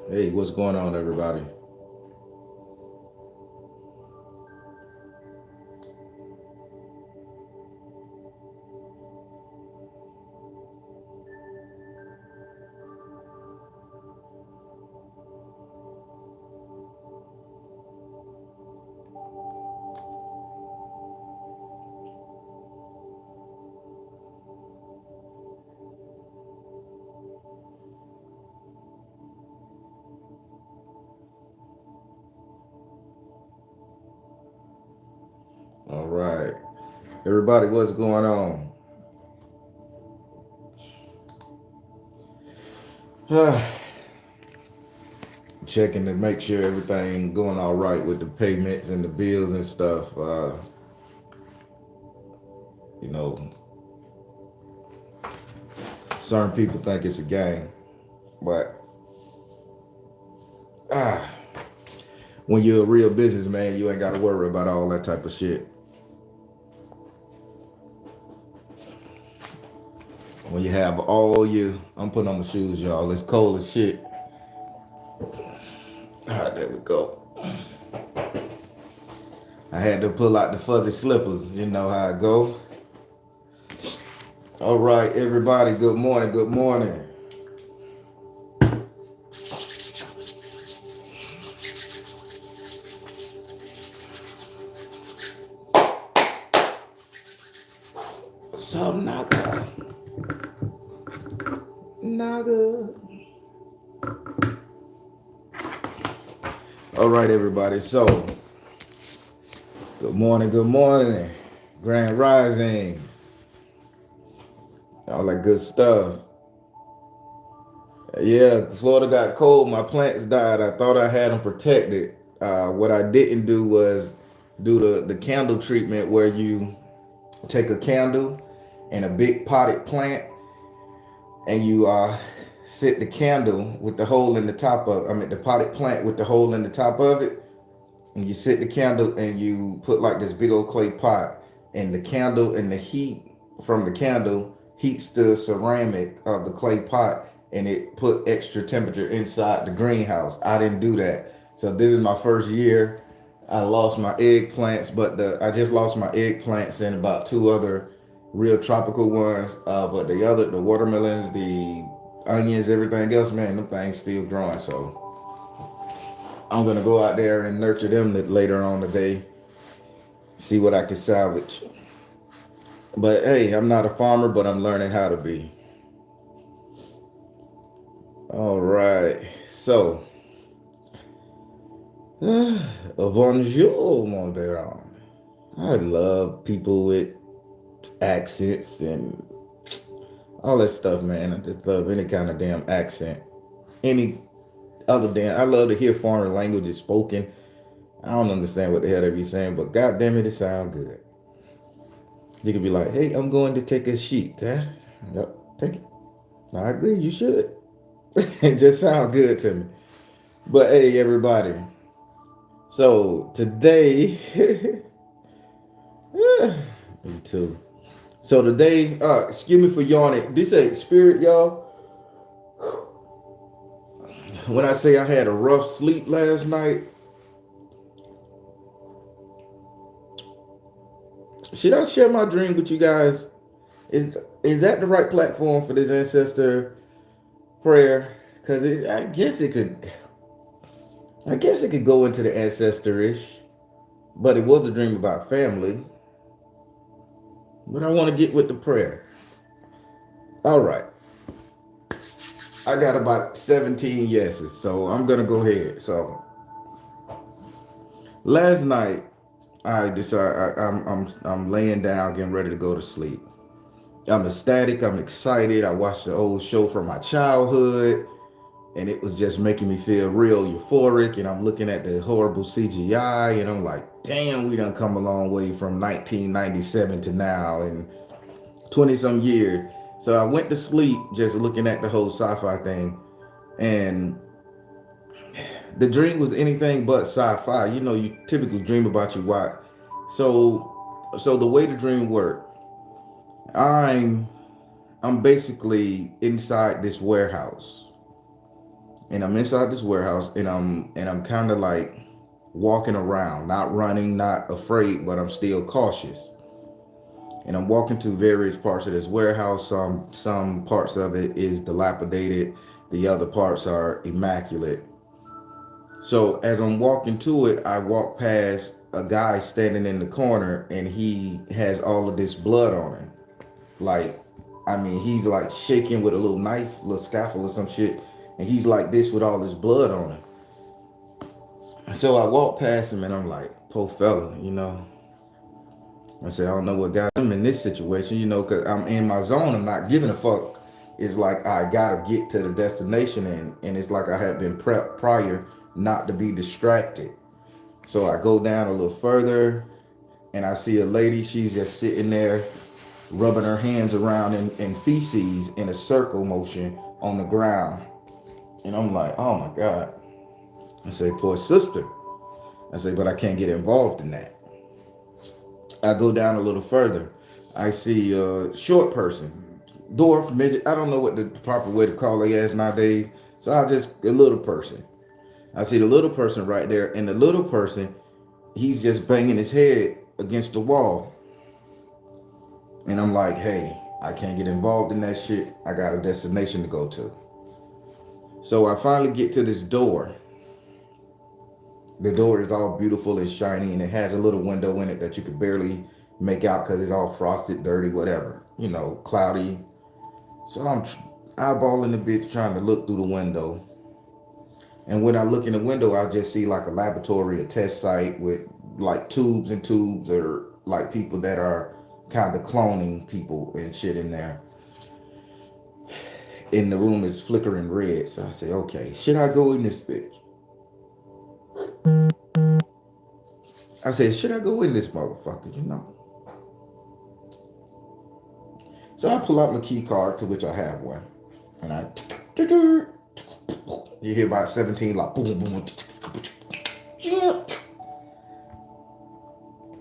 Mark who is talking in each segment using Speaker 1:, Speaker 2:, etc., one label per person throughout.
Speaker 1: Hey, what's going on, everybody? All right, everybody, what's going on? Checking to make sure everything going all right with the payments and the bills and stuff. You know, certain people think it's a game, but ah, when you're a real businessman, you ain't got to worry about all that type of shit. When you have all your, I'm putting on my shoes, y'all. It's cold as shit. Ah, there we go. I had to pull out the fuzzy slippers. You know how it go. All right, everybody. Good morning. Good morning. What's up, Naga? Naga. All right, everybody. So, good morning. Good morning. Grand Rising. All that good stuff. Yeah, Florida got cold. My plants died. I thought I had them protected. What I didn't do was do the candle treatment where you take a candle and a big potted plant and you sit the candle with the hole in the top of, I mean, the potted plant with the hole in the top of it. And you sit the candle and you put like this big old clay pot and the candle and the heat from the candle heats the ceramic of the clay pot and it put extra temperature inside the greenhouse. I didn't do that. So this is my first year. I lost my eggplants, but I just lost my eggplants and about two other real tropical ones. But the watermelons, the onions, everything else, man, them things still growing. So I'm gonna go out there and nurture them later on today. See what I can salvage. But hey, I'm not a farmer, but I'm learning how to be. All right. So, bonjour, mon baron. I love people with accents and all that stuff, man. I just love any kind of damn accent. Any other damn. I love to hear foreign languages spoken. I don't understand what the hell they be saying, but god damn it, it sound good. You could be like, hey, I'm going to take a sheet, huh? Yep, take it. I agree, you should. It just sounds good to me. But hey, everybody. So today, me too. So today, excuse me for yawning. This ain't spirit, y'all. When I say I had a rough sleep last night, should I share my dream with you guys? Is that the right platform for this ancestor prayer? Because I guess it could go into the ancestor-ish, but it was a dream about family. But I want to get with the prayer. All right. I got about 17 yeses, so I'm gonna go ahead. So last night I decided I'm laying down, getting ready to go to sleep. I'm ecstatic. I'm excited. I watched the old show from my childhood, and it was just making me feel real euphoric. And I'm looking at the horrible CGI, and I'm like, damn, we done come a long way from 1997 to now, and 20 some years. So I went to sleep just looking at the whole sci-fi thing, and the dream was anything but sci-fi. You know, you typically dream about your wife. So the way the dream worked, I'm I'm basically inside this warehouse, And I'm inside this warehouse, and I'm kind of like walking around, not running, not afraid, but I'm still cautious. And I'm walking to various parts of this warehouse. Some parts of it is dilapidated, the other parts are immaculate. So as I'm walking to it, I walk past a guy standing in the corner, and he has all of this blood on him. Like, I mean, he's like shaking with a little knife, little scalpel or some shit, and he's like this with all this blood on him. So I walk past him, and I'm like, poor fella, you know. I said, I don't know what got him in this situation, you know, because I'm in my zone. I'm not giving a fuck. It's like I gotta get to the destination, and it's like I had been prepped prior not to be distracted. So I go down a little further, and I see a lady. She's just sitting there, rubbing her hands around in feces in a circle motion on the ground. And I'm like, oh my God. I say, poor sister. I say, but I can't get involved in that. I go down a little further. I see a short person, dwarf, midget. I don't know what the proper way to call their ass nowadays. So I just a little person. I see the little person right there, and the little person, he's just banging his head against the wall. And I'm like, hey, I can't get involved in that shit. I got a destination to go to. So I finally get to this door. The door is all beautiful and shiny, and it has a little window in it that you could barely make out because it's all frosted, dirty, whatever, you know, cloudy. So I'm eyeballing the bitch trying to look through the window. And when I look in the window, I just see like a laboratory, a test site with like tubes and tubes, or like people that are kind of cloning people and shit in there. And the room is flickering red. So I say, okay, should I go in this bitch? I said, should I go in this motherfucker, you know? So I pull out my key card, to which I have one. And I, you hear about 17, like, boom, boom, boom.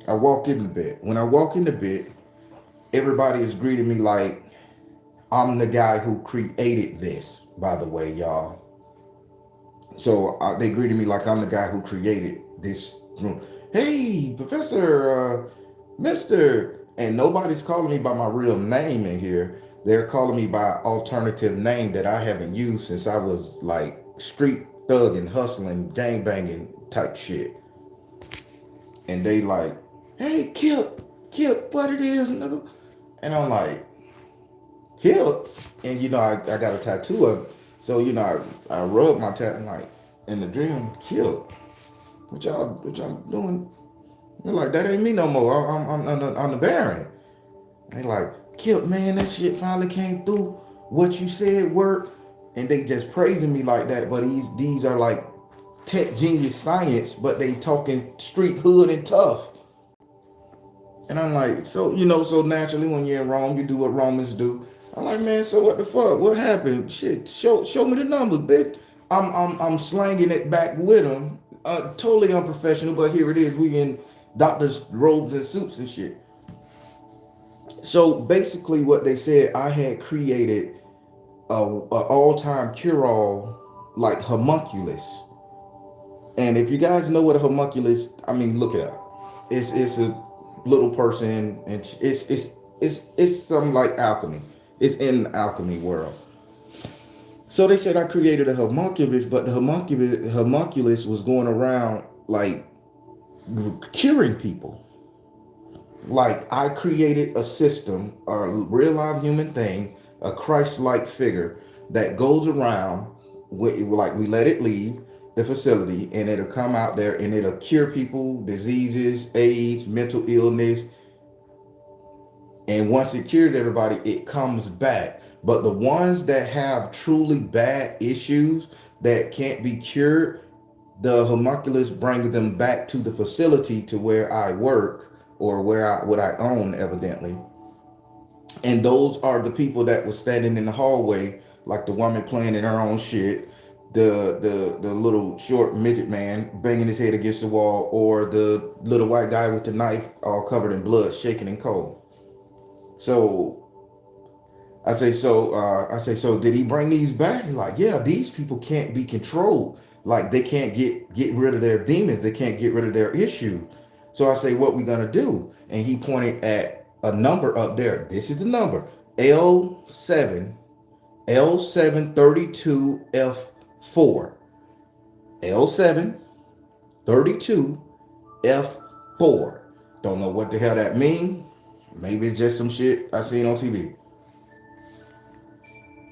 Speaker 1: I walk in the bed. When I walk in the bed, everybody is greeting me like, I'm the guy who created this, by the way, y'all. So they greeted me like I'm the guy who created this room. Hey, Professor, Mister, and nobody's calling me by my real name in here. They're calling me by alternative name that I haven't used since I was like street thugging, hustling, gang banging type shit. And they like, hey, Kip, what it is, nigga? And I'm like, Kip? And you know, I got a tattoo of it. So, you know, I rub my tattoo like in the dream, Kip. What y'all doing? They're like, that ain't me no more. I'm the Baron. They like, Kip, man, that shit finally came through. What you said worked. And they just praising me like that. But these are like tech genius science, but they talking street hood and tough. And I'm like, so, you know, so naturally when you're in Rome, you do what Romans do. I'm like, man, so what the fuck? What happened? Shit, show me the numbers, bitch. I'm slanging it back with them. Totally unprofessional, but here it is. We in doctors' robes and suits and shit. So basically, what they said, I had created a all-time cure-all like homunculus. And if you guys know what a homunculus, I mean, look it up. It's a little person, and it's some like alchemy. It's in the alchemy world. So they said I created a homunculus, but the homunculus was going around like curing people. Like I created a system, a real live human thing, a Christ-like figure that goes around like we let it leave the facility, and it'll come out there and it'll cure people, diseases, AIDS, mental illness. And once it cures everybody, it comes back. But the ones that have truly bad issues that can't be cured, the homunculus brings them back to the facility to where I work, or what I own, evidently. And those are the people that were standing in the hallway, like the woman playing in her own shit, the little short midget man banging his head against the wall, or the little white guy with the knife all covered in blood, shaking and cold. So So did he bring these back? He's like, yeah, these people can't be controlled. Like they can't get rid of their demons. They can't get rid of their issues. So I say, what we gonna do? And he pointed at a number up there. This is the number. L7, L732F4. L7 32 F4. Don't know what the hell that mean. Maybe it's just some shit I seen on TV.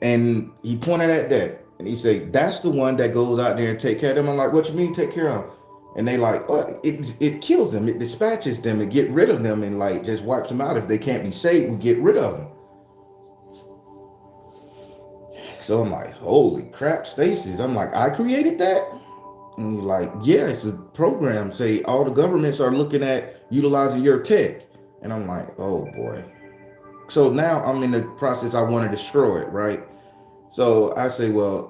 Speaker 1: And he pointed at that and he said, that's the one that goes out there and take care of them. I'm like, what you mean take care of them? And they like, oh, it kills them, it dispatches them, it get rid of them and like just wipes them out. If they can't be saved, we get rid of them. So I'm like, holy crap, Stasis. I'm like, I created that? And you're like, yeah, it's a program. Say all the governments are looking at utilizing your tech. And I'm like, oh boy. So now I'm in the process, I want to destroy it, right? So I say, well,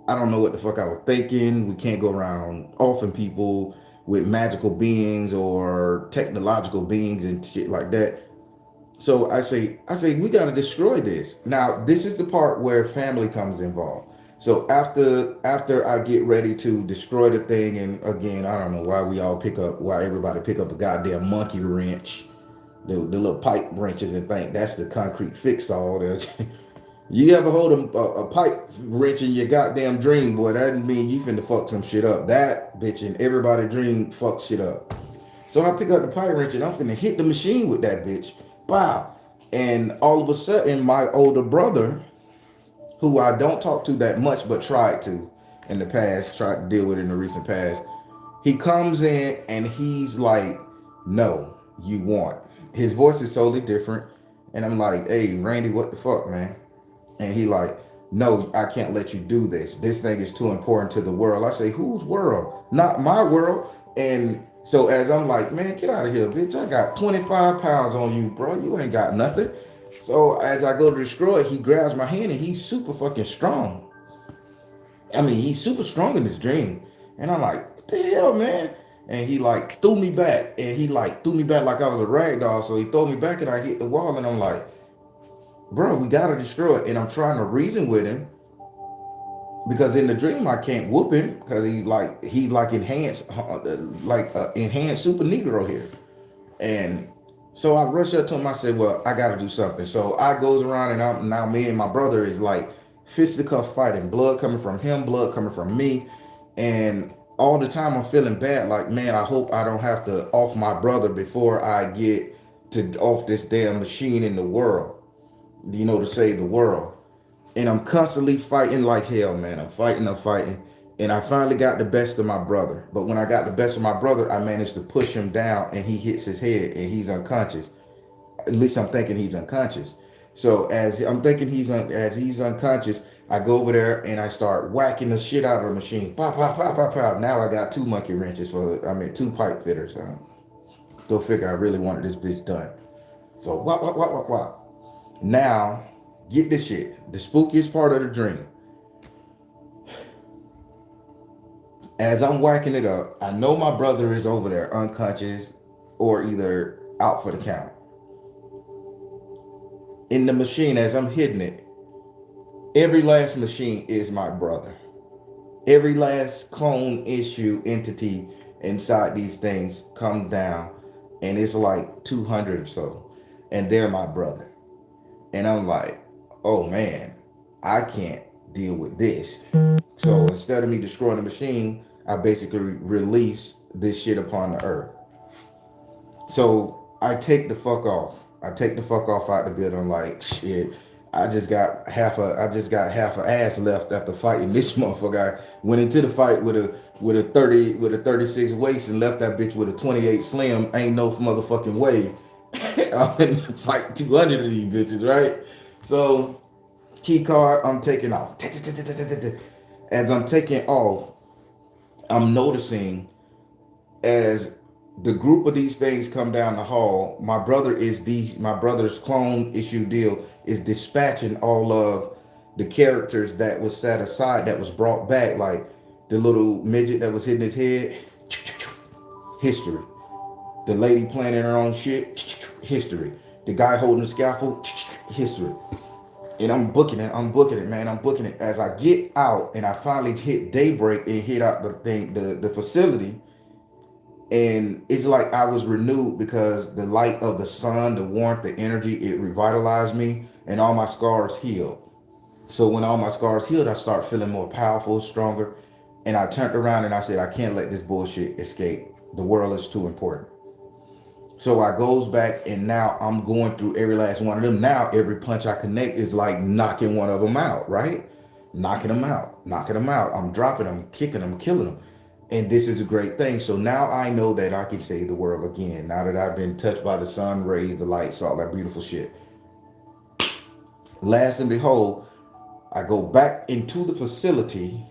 Speaker 1: I don't know what the fuck I was thinking. We can't go around offing people with magical beings or technological beings and shit like that. So I say, we got to destroy this. Now, this is the part where family comes involved. So after I get ready to destroy the thing, and again, I don't know why everybody pick up a goddamn monkey wrench, the little pipe wrenches and think that's the concrete fix all. You ever hold a pipe wrench in your goddamn dream, boy, that doesn't mean you finna fuck some shit up. That bitch in everybody dream fuck shit up. So I pick up the pipe wrench and I'm finna hit the machine with that bitch. Wow. And all of a sudden, my older brother, who I don't talk to that much, but tried to in the past, tried to deal with in the recent past, he comes in and he's like, no, you won't. His voice is totally different. And I'm like, hey, Randy, what the fuck, man? And he like, no, I can't let you do this. This thing is too important to the world. I say, whose world? Not my world. And so as I'm like, man, get out of here, bitch. I got 25 pounds on you, bro. You ain't got nothing. So as I go to destroy it, he grabs my hand and he's super fucking strong. I mean, he's super strong in this dream. And I'm like, what the hell, man? And he like threw me back. And he like threw me back like I was a rag doll. So he threw me back and I hit the wall and I'm like, bro, we gotta destroy it. And I'm trying to reason with him because in the dream I can't whoop him because he's like enhanced enhanced super negro here. And so I rushed up to him. I said, well, I gotta do something. So I goes around and now me and my brother is like fisticuff fighting, blood coming from him, blood coming from me. And all the time I'm feeling bad, like, man, I hope I don't have to off my brother before I get to off this damn machine in the world, to save the world. And I'm constantly fighting like hell, man. I'm fighting. And I finally got the best of my brother. But when I got the best of my brother, I managed to push him down and he hits his head and he's unconscious. At least I'm thinking he's unconscious. So as I'm thinking he's unconscious, I go over there and I start whacking the shit out of the machine. Pop, pop, pop, pop, pop. Now I got 2 monkey wrenches two pipe fitters. Go figure I really wanted this bitch done. So what. Now, get this shit. The spookiest part of the dream. As I'm whacking it up, I know my brother is over there unconscious or either out for the count. In the machine, as I'm hitting it, every last machine is my brother. Every last clone issue entity inside these things come down, and it's like 200 or so, and they're my brother. And I'm like, oh man, I can't deal with this. So instead of me destroying the machine, I basically release this shit upon the earth. So I take the fuck off. out the building. I'm like, shit, I just got half a ass left after fighting this motherfucker. I went into the fight with a 36 waist and left that bitch with a 28 slim. Ain't no motherfucking way I'm in the fight 200 of these bitches, right? So key card, I'm taking off. As I'm taking off, I'm noticing as the group of these things come down the hall, my brother's clone issue deal is dispatching all of the characters that was set aside, that was brought back, like the little midget that was hitting his head, history. The lady planning her own shit, history. The guy holding the scaffold, history. And I'm booking it, man. I'm booking it. As I get out and I finally hit daybreak and hit out the thing, the facility, and it's like I was renewed because the light of the sun, the warmth, the energy, it revitalized me, and all my scars healed. So when all my scars healed, I start feeling more powerful, stronger. And I turned around and I said, I can't let this bullshit escape. The world is too important. So I goes back and now I'm going through every last one of them. Now every punch I connect is like knocking one of them out, right? Knocking them out, knocking them out. I'm dropping them, kicking them, killing them. And this is a great thing. So now I know that I can save the world again. Now that I've been touched by the sun rays, the lights, all that beautiful shit. Last and behold, I go back into the facility,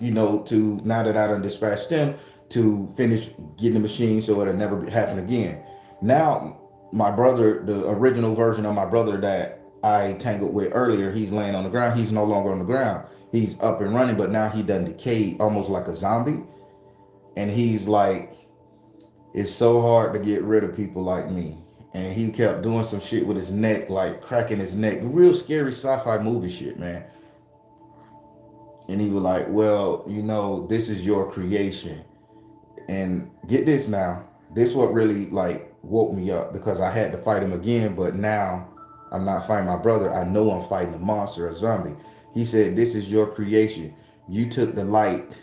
Speaker 1: to now that I done dispatched them to finish getting the machine so it'll never happen again. Now, my brother, the original version of my brother that I tangled with earlier, he's laying on the ground. He's no longer on the ground. He's up and running, but now he done decayed almost like a zombie. And he's like, it's so hard to get rid of people like me. And he kept doing some shit with his neck, like cracking his neck. Real scary sci-fi movie shit, man. And he was like, well, this is your creation. And get this now. This what really like woke me up because I had to fight him again. But now I'm not fighting my brother. I know I'm fighting a monster, a zombie. He said, this is your creation. You took the light.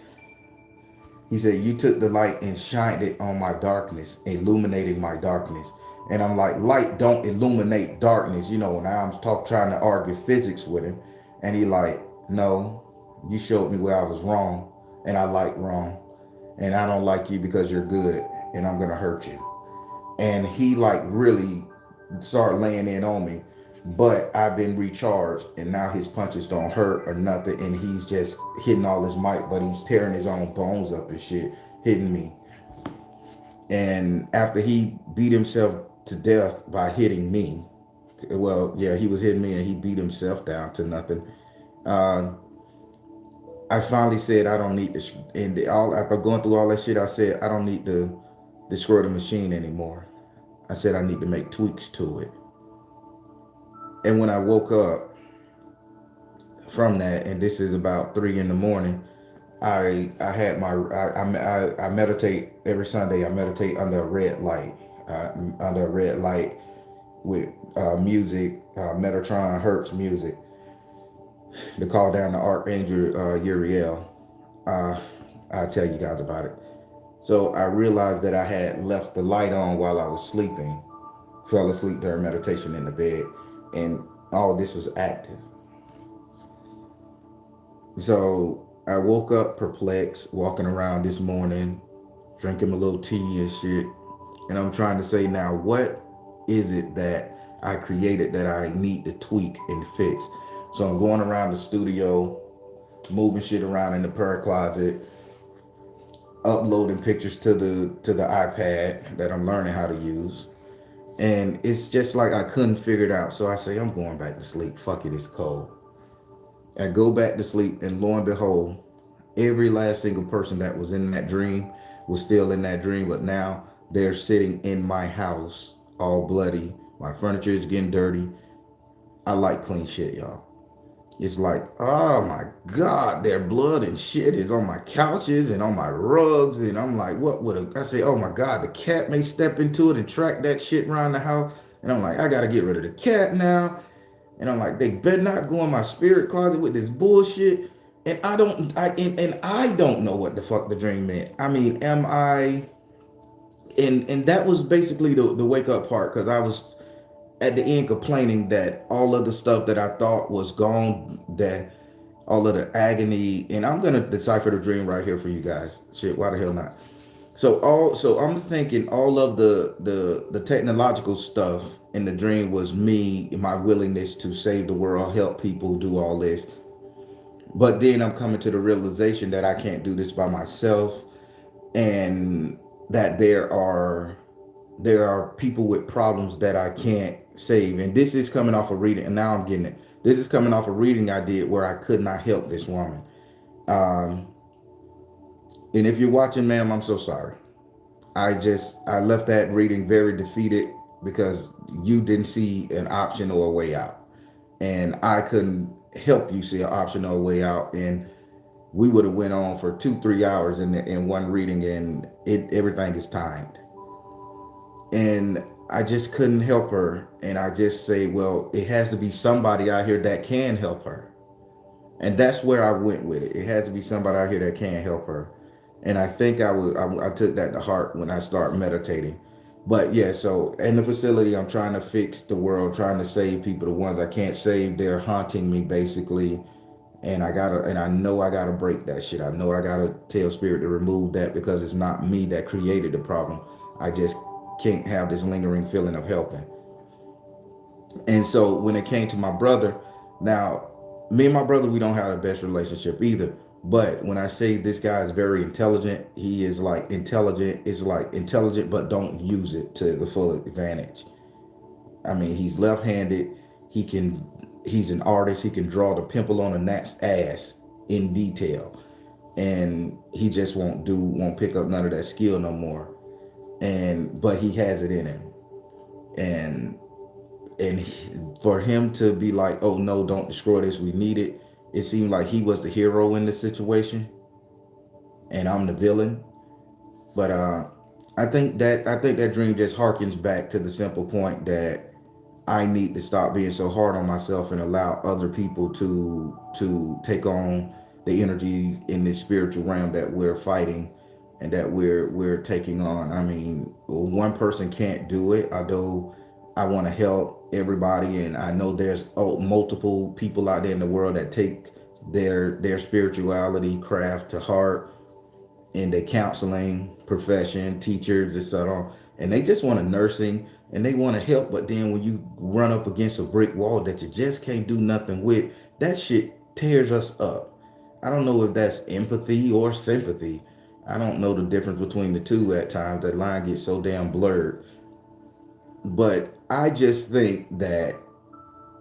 Speaker 1: He said, you took the light and shined it on my darkness, illuminating my darkness. And I'm like, light don't illuminate darkness. Now I'm trying to argue physics with him. And he like, no, you showed me where I was wrong. And I like wrong. And I don't like you because you're good. And I'm going to hurt you. And he like really started laying in on me. But I've been recharged. And now his punches don't hurt or nothing. And he's just hitting all his might. But he's tearing his own bones up and shit. Hitting me. And after he beat himself to death by hitting me. Well, yeah, he was hitting me and he beat himself down to nothing. I finally said I don't need to, and after going through all that shit, I said I don't need to destroy the machine anymore. I said I need to make tweaks to it. And when I woke up from that, and this is about 3 a.m, I had I meditate every Sunday. I meditate under a red light, with music, Metatron Hertz music, to call down the Archangel Uriel. I'll tell you guys about it. So I realized that I had left the light on while I was sleeping, fell asleep during meditation in the bed, and all this was active. So I woke up perplexed, walking around this morning, drinking a little tea and shit. And I'm trying to say now, what is it that I created that I need to tweak and fix? So I'm going around the studio, moving shit around in the prayer closet, uploading pictures to the iPad that I'm learning how to use. And it's just like I couldn't figure it out. So I say, I'm going back to sleep. Fuck it, it's cold. I go back to sleep, and lo and behold, every last single person that was in that dream was still in that dream, but now they're sitting in my house, all bloody. My furniture is getting dirty. I like clean shit, y'all. It's like, oh my God, their blood and shit is on my couches and on my rugs. And I'm like, I say, oh my God, the cat may step into it and track that shit around the house. And I'm like, I gotta get rid of the cat now. And I'm like, they better not go in my spirit closet with this bullshit. And I don't know what the fuck the dream meant. I mean, am I? And that was basically the wake up part, because I was at the end complaining that all of the stuff that I thought was gone, that all of the agony, and I'm gonna decipher the dream right here for you guys. Shit, why the hell not? So I'm thinking all of the technological stuff in the dream was me, my willingness to save the world, help people, do all this. But then I'm coming to the realization that I can't do this by myself, and that there are people with problems that I can't save. And this is coming off a reading, and now I'm getting it. This is coming off a reading I did where I could not help this woman. And if you're watching, ma'am, I'm so sorry. I left that reading very defeated because you didn't see an option or a way out. and I couldn't help you see an optional way out. And we would have went on for 2-3 hours in one reading, and everything is timed. And I just couldn't help her. And I just say, well, it has to be somebody out here that can help her. And that's where I went with it. It had to be somebody out here that can help her. And I think I took that to heart when I started meditating. But yeah, so in the facility, I'm trying to fix the world, trying to save people. The ones I can't save, they're haunting me basically. And I know I gotta break that shit. I know I gotta tell spirit to remove that, because it's not me that created the problem. I just can't have this lingering feeling of helping. And so when it came to my brother, now me and my brother, we don't have the best relationship either. But when I say this guy is very intelligent, he is like intelligent. It's like intelligent, but don't use it to the full advantage. I mean, he's left-handed. He can. He's an artist. He can draw the pimple on a gnat's ass in detail, and he just won't pick up none of that skill no more. But he has it in him, and for him to be like, oh no, don't destroy this, we need it. It seemed like he was the hero in the situation, and I'm the villain. But I think that dream just harkens back to the simple point that I need to stop being so hard on myself and allow other people to take on the energy in this spiritual realm that we're fighting and that we're taking on. I mean, one person can't do it. Although I want to help everybody, and I know there's multiple people out there in the world that take their spirituality craft to heart in their counseling profession, teachers, etc. And they just want a nursing and they want to help, but then when you run up against a brick wall that you just can't do nothing with, that shit tears us up. I don't know if that's empathy or sympathy. I don't know the difference between the two at times. That line gets so damn blurred. But I just think that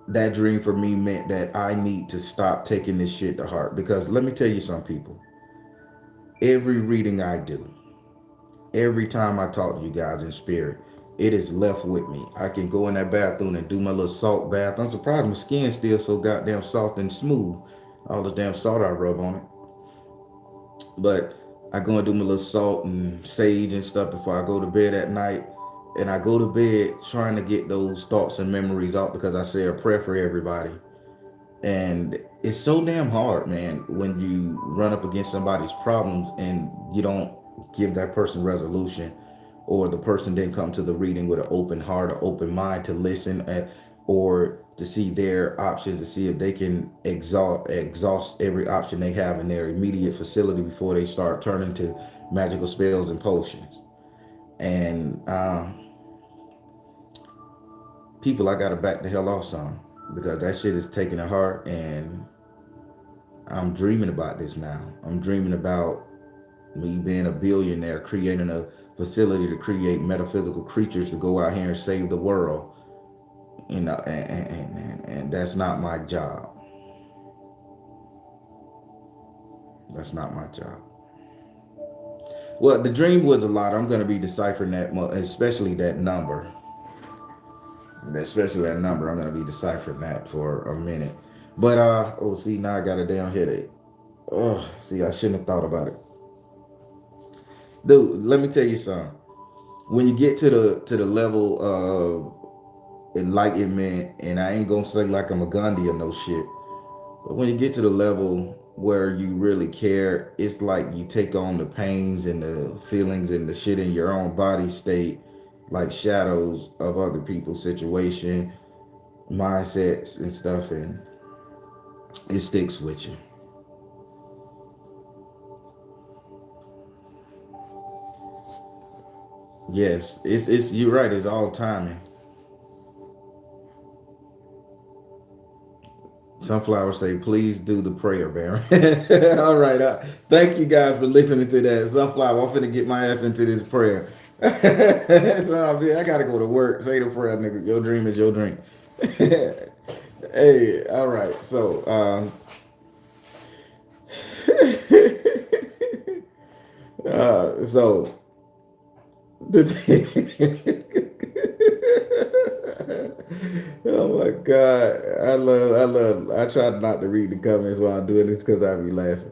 Speaker 1: that dream for me meant that I need to stop taking this shit to heart. Because let me tell you some people, every reading I do, every time I talk to you guys in spirit, it is left with me. I can go in that bathroom and do my little salt bath. I'm surprised my skin's still so goddamn soft and smooth. All the damn salt I rub on it. But I go and do my little salt and sage and stuff before I go to bed at night. And I go to bed trying to get those thoughts and memories out, because I say a prayer for everybody. And it's so damn hard, man, when you run up against somebody's problems and you don't give that person resolution, or the person didn't come to the reading with an open heart or open mind to listen or to see their options, to see if they can exhaust every option they have in their immediate facility before they start turning to magical spells and potions. And people, I gotta back the hell off some, because that shit is taking a heart. And I'm dreaming about this now. I'm dreaming about me being a billionaire, creating a facility to create metaphysical creatures to go out here and save the world. You know, and that's not my job. That's not my job. Well, the dream was a lot. I'm going to be deciphering that, especially that number. Especially that number. I'm going to be deciphering that for a minute. But, oh, see, now I got a damn headache. Oh, see, I shouldn't have thought about it. Dude, let me tell you something. When you get to the level of enlightenment, and I ain't gonna say like I'm a Gandhi or no shit, but when you get to the level where you really care, it's like you take on the pains and the feelings and the shit in your own body state like shadows of other people's situation, mindsets and stuff, and it sticks with you. Yes, it's you're right, it's all timing. Sunflower say, please do the prayer, Baron. All right. Thank you guys for listening to that. Sunflower, I'm finna get my ass into this prayer. So, I gotta go to work. Say the prayer, nigga. Your dream is your dream. Hey, all right. So, so, Oh my God. I tried not to read the comments while I'm doing this because I be laughing.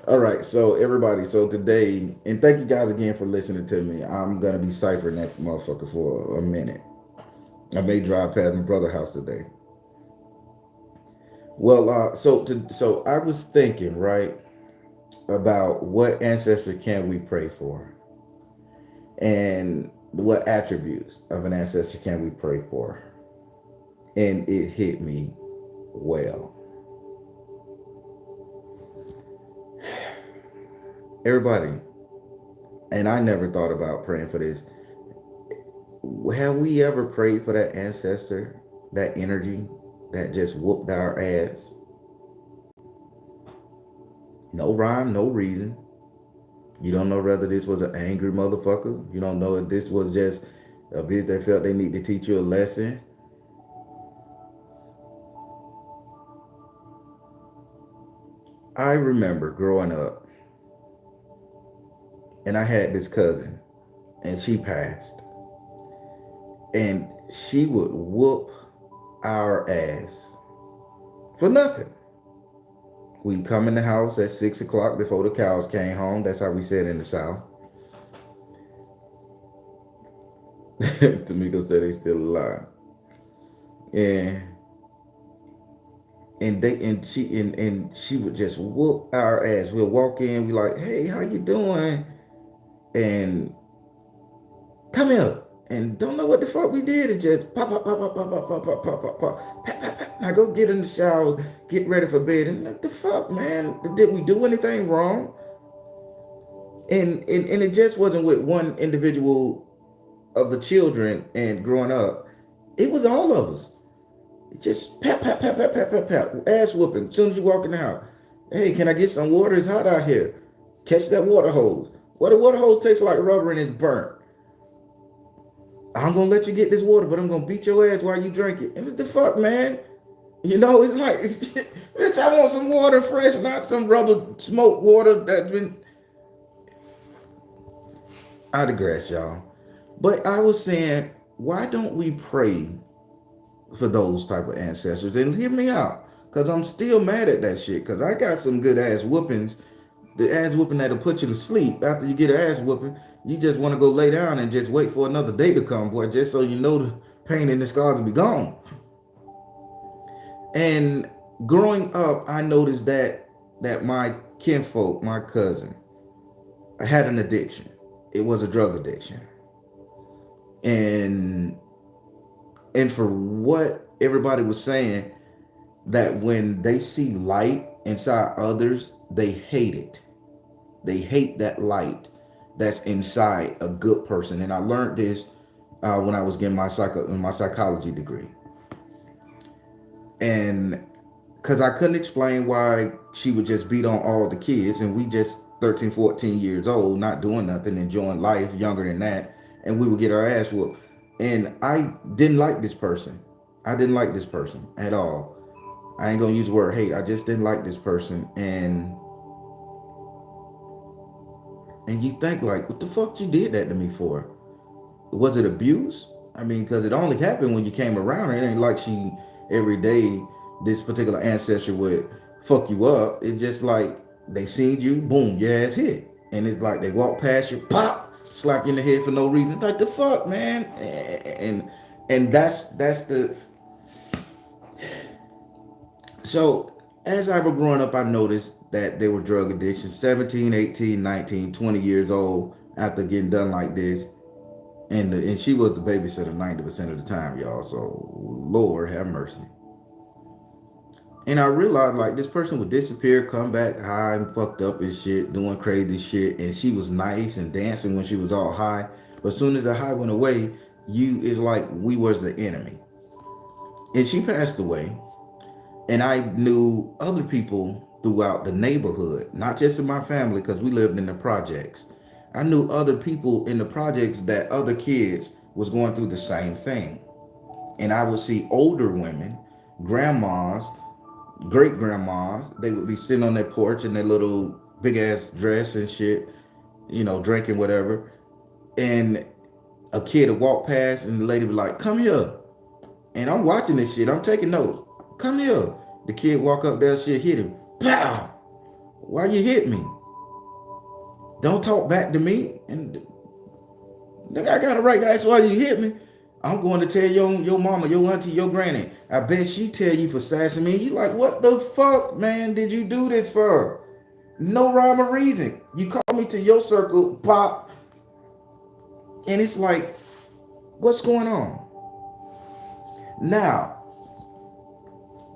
Speaker 1: All right, so everybody, so today, and thank you guys again for listening to me. I'm gonna be ciphering that motherfucker for a minute. I may drive past my brother's house today. Well, so I was thinking, right, about what ancestor can we pray for, and what attributes of an ancestor can we pray for, and it hit me well. Everybody, and I never thought about praying for this. Have we ever prayed for that ancestor, that energy that just whooped our ass? No rhyme, no reason. You don't know whether this was an angry motherfucker. You don't know if this was just a bitch that felt they need to teach you a lesson. I remember growing up, and I had this cousin, and she passed. And she would whoop our ass for nothing. We come in the house at 6 o'clock before the cows came home. That's how we said in the South. Tamiko said they still alive. And and she would just whoop our ass. We'll walk in, we like, hey, how you doing? And come here. And don't know what the fuck we did. And just pop, pop, pop, pop, pop, pop, pop, pop, pop, pop, pop, pop, pop, pop. Now go get in the shower, get ready for bed. And what the fuck, man? Did we do anything wrong? And it just wasn't with one individual of the children and growing up. It was all of us. Just pat, pat, pat, pat, pat, pat, pat. Ass whooping. As soon as you walk in the house. Hey, can I get some water? It's hot out here. Catch that water hose. What a water hose tastes like rubber and it's burnt. I'm gonna let you get this water, but I'm gonna beat your ass while you drink it. And what the fuck, man? You know, it's like, bitch, I want some water fresh, not some rubber smoke water that's been. I digress, y'all. But I was saying, why don't we pray for those type of ancestors? And hear me out, because I'm still mad at that shit, because I got some good ass whoopings. The ass whooping that'll put you to sleep. After you get an ass whooping, you just want to go lay down and just wait for another day to come, boy, just so you know the pain and the scars will be gone. And growing up, I noticed that my kinfolk, my cousin, had an addiction. It was a drug addiction. And for what everybody was saying, that when they see light inside others, they hate it. They hate that light that's inside a good person. And I learned this when I was getting my psychology degree. And because I couldn't explain why she would just beat on all the kids, and we just 13, 14 years old, not doing nothing, enjoying life, younger than that, and we would get our ass whooped. And I didn't like this person. I didn't like this person at all. I ain't gonna use the word hate. I just didn't like this person. And you think, like, what the fuck you did that to me for? Was it abuse? I mean, because it only happened when you came around her. It ain't like she every day, this particular ancestor would fuck you up. It's just like they seen you, boom, your ass hit. And it's like they walk past you, pop, slap you in the head for no reason. It's like, the fuck, man. And that's the. So as I was growing up, I noticed that there were drug addictions, 17, 18, 19, 20 years old after getting done like this. And she was the babysitter 90% of the time, y'all. So Lord have mercy. And I realized, like, this person would disappear, come back high and fucked up and shit, doing crazy shit. And she was nice and dancing when she was all high. But as soon as the high went away, it's like we was the enemy. And she passed away. And I knew other people throughout the neighborhood, not just in my family, because we lived in the projects. I knew other people in the projects that other kids was going through the same thing. And I would see older women, grandmas, great grandmas, they would be sitting on their porch in their little big ass dress and shit, you know, drinking whatever. And a kid would walk past and the lady would be like, come here. And I'm watching this shit. I'm taking notes. Come here. The kid walk up there, shit hit him. Pow! Why you hit me? Don't talk back to me. And nigga, I got a right to ask why you hit me. I'm going to tell your mama, your auntie, your granny. I bet she tell you for sassing me. You like, what the fuck, man, did you do this for? No rhyme or reason. You call me to your circle, pop. And it's like, what's going on? Now,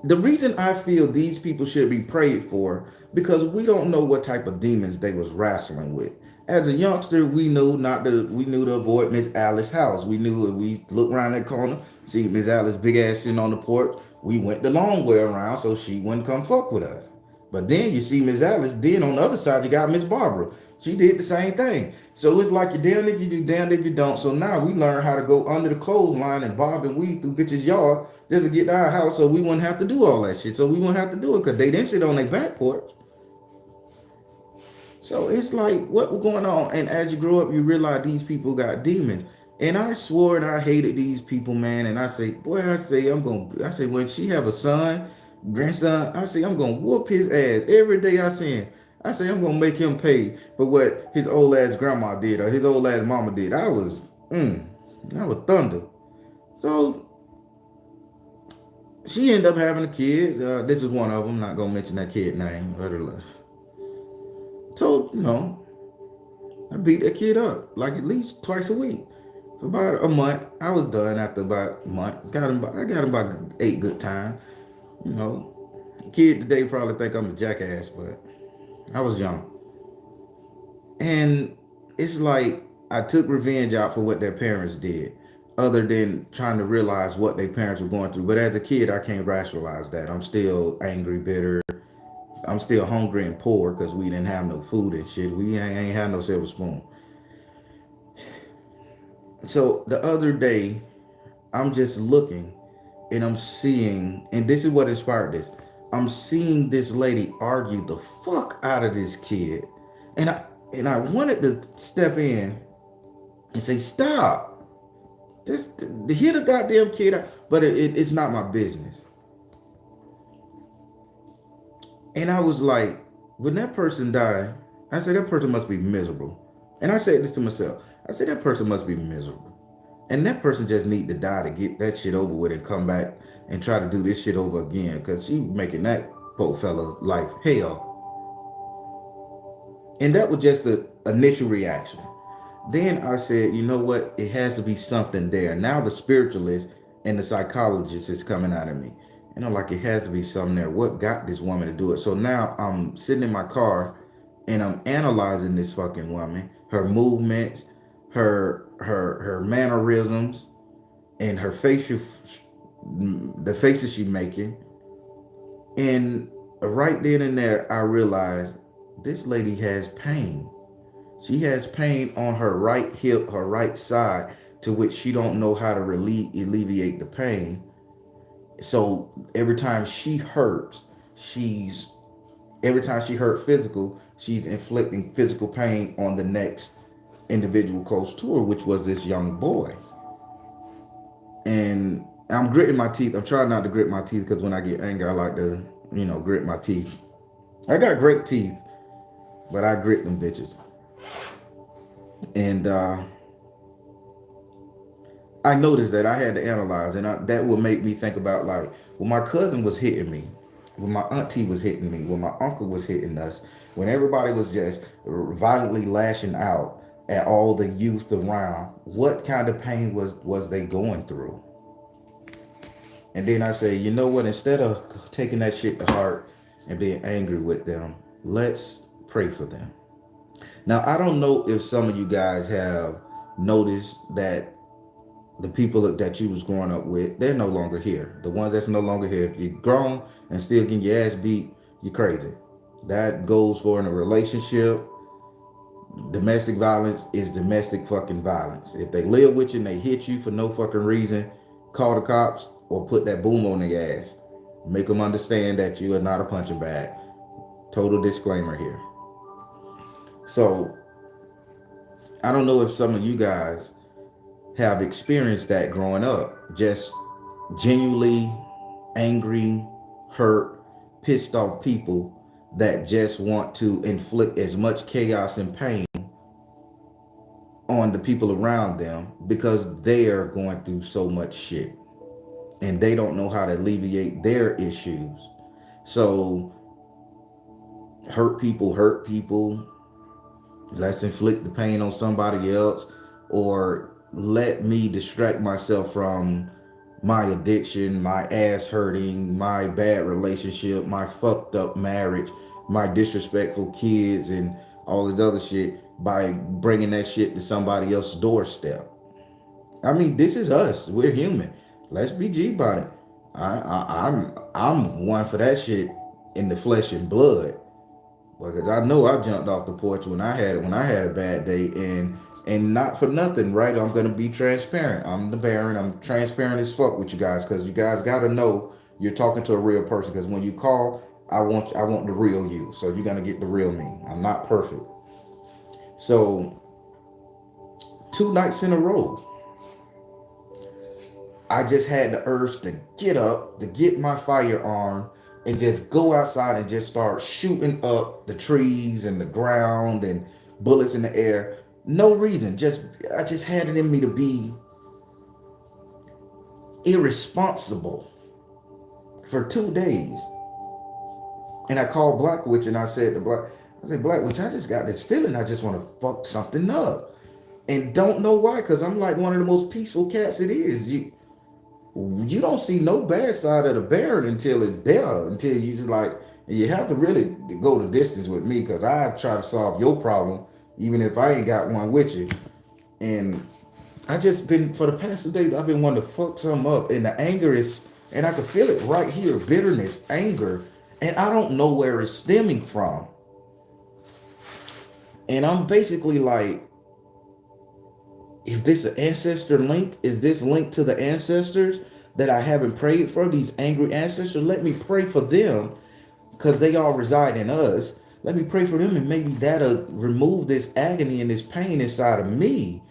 Speaker 1: the reason I feel these people should be prayed for, because we don't know what type of demons they was wrestling with. As a youngster, we knew to avoid Miss Alice's house. We knew if we looked around that corner, see Miss Alice big ass sitting on the porch, we went the long way around so she wouldn't come fuck with us. But then you see Miss Alice, then on the other side you got Miss Barbara. She did the same thing. So it's like you're damned if you do, damned if you don't. So now we learn how to go under the clothesline and bob and weave through bitches' yard just to get to our house so we wouldn't have to do all that shit. So we wouldn't have to do it because they didn't sit on their back porch. So it's like, what was going on? And as you grow up, you realize these people got demons. And I swore and I hated these people, man. And I say, boy, I say when she have a son, grandson, I say, I'm gonna whoop his ass every day I see him. I say, I'm gonna make him pay for what his old ass grandma did or his old ass mama did. I was thunder. So she ended up having a kid. This is one of them. Not gonna mention that kid name. So, I beat that kid up like at least twice a week. For about a month. I was done after about a month. I got him about 8 good times. Kid today probably think I'm a jackass, but I was young. And it's like I took revenge out for what their parents did, other than trying to realize what their parents were going through. But as a kid, I can't rationalize that. I'm still angry, bitter. I'm still hungry and poor because we didn't have no food and shit. We ain't had no silver spoon. So the other day, I'm just looking and I'm seeing, and this is what inspired this. I'm seeing this lady argue the fuck out of this kid. And I wanted to step in and say, stop. Just hit the goddamn kid out. But it's not my business. And I was like, when that person died, I said, that person must be miserable. And I said this to myself. I said, that person must be miserable. And that person just need to die to get that shit over with and come back and try to do this shit over again. Because she making that poor fella life hell. And that was just the initial reaction. Then I said, you know what? It has to be something there. Now the spiritualist and the psychologist is coming out of me. And I'm like, it has to be something there. What got this woman to do it? So now I'm sitting in my car and I'm analyzing this fucking woman, her movements, her mannerisms, and her facial, the faces she's making. And right then and there, I realized this lady has pain. She has pain on her right hip, her right side, to which she don't know how to alleviate the pain. So every time she hurts, every time she hurt physical, she's inflicting physical pain on the next individual close to her, which was this young boy. And I'm gritting my teeth. I'm trying not to grit my teeth because when I get angry, I like to, grit my teeth. I got great teeth, but I grit them bitches. And I noticed that I had to analyze, and that would make me think about, like, when my cousin was hitting me, when my auntie was hitting me, when my uncle was hitting us, when everybody was just violently lashing out at all the youth around, what kind of pain was they going through? And then I say, you know what, instead of taking that shit to heart and being angry with them, let's pray for them. Now, I don't know if some of you guys have noticed that the people that you was growing up with, they're no longer here. The ones that's no longer here, if you're grown and still getting your ass beat, you're crazy. That goes for in a relationship. Domestic violence is domestic fucking violence. If they live with you and they hit you for no fucking reason, call the cops or put that boom on their ass. Make them understand that you are not a punching bag. Total disclaimer here. So, I don't know if some of you guys have experienced that growing up. Just genuinely angry, hurt, pissed off people that just want to inflict as much chaos and pain on the people around them because they are going through so much shit and they don't know how to alleviate their issues. So hurt people, let's inflict the pain on somebody else, or let me distract myself from my addiction, my ass hurting, my bad relationship, my fucked up marriage, my disrespectful kids, and all this other shit by bringing that shit to somebody else's doorstep. I mean, this is us. We're human. Let's be G about it. I'm one for that shit in the flesh and blood. Because I know I jumped off the porch when I had a bad day, and not for nothing, right? I'm gonna be transparent. I'm the Baron. I'm transparent as fuck with you guys because you guys gotta know you're talking to a real person. Because when you call, I want the real you. So you're gonna get the real me. I'm not perfect. So 2 nights in a row, I just had the urge to get up, to get my firearm, and just go outside and just start shooting up the trees and the ground and bullets in the air. No reason. I just had it in me to be irresponsible for 2 days. And I called Black Witch and I said, Black Witch, I just got this feeling I just want to fuck something up. And don't know why, because I'm like one of the most peaceful cats it is. You don't see no bad side of the Baron until it's there, until you just like, you have to really go the distance with me because I try to solve your problem even if I ain't got one with you. And I just been, for the past 2 days, I've been wanting to fuck something up, and the anger is, and I can feel it right here, bitterness, anger, and I don't know where it's stemming from. And I'm basically like, if this an ancestor link, is this linked to the ancestors that I haven't prayed for, these angry ancestors? Let me pray for them because they all reside in us. Let me pray for them, and maybe that'll remove this agony and this pain inside of me,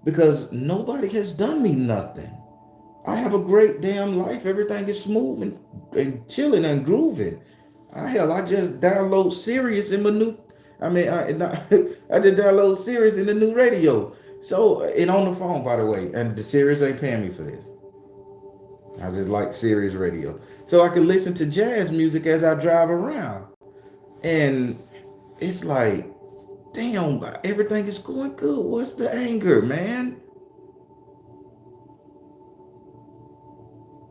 Speaker 1: because nobody has done me nothing. I have a great damn life. Everything is smooth and chilling and grooving. Hell, I just download Sirius in my new, I just download Sirius in the new radio. So, and on the phone, by the way, and the Sirius ain't paying me for this. I just like Sirius radio. So I can listen to jazz music as I drive around. And it's like, damn, everything is going good. What's the anger, man?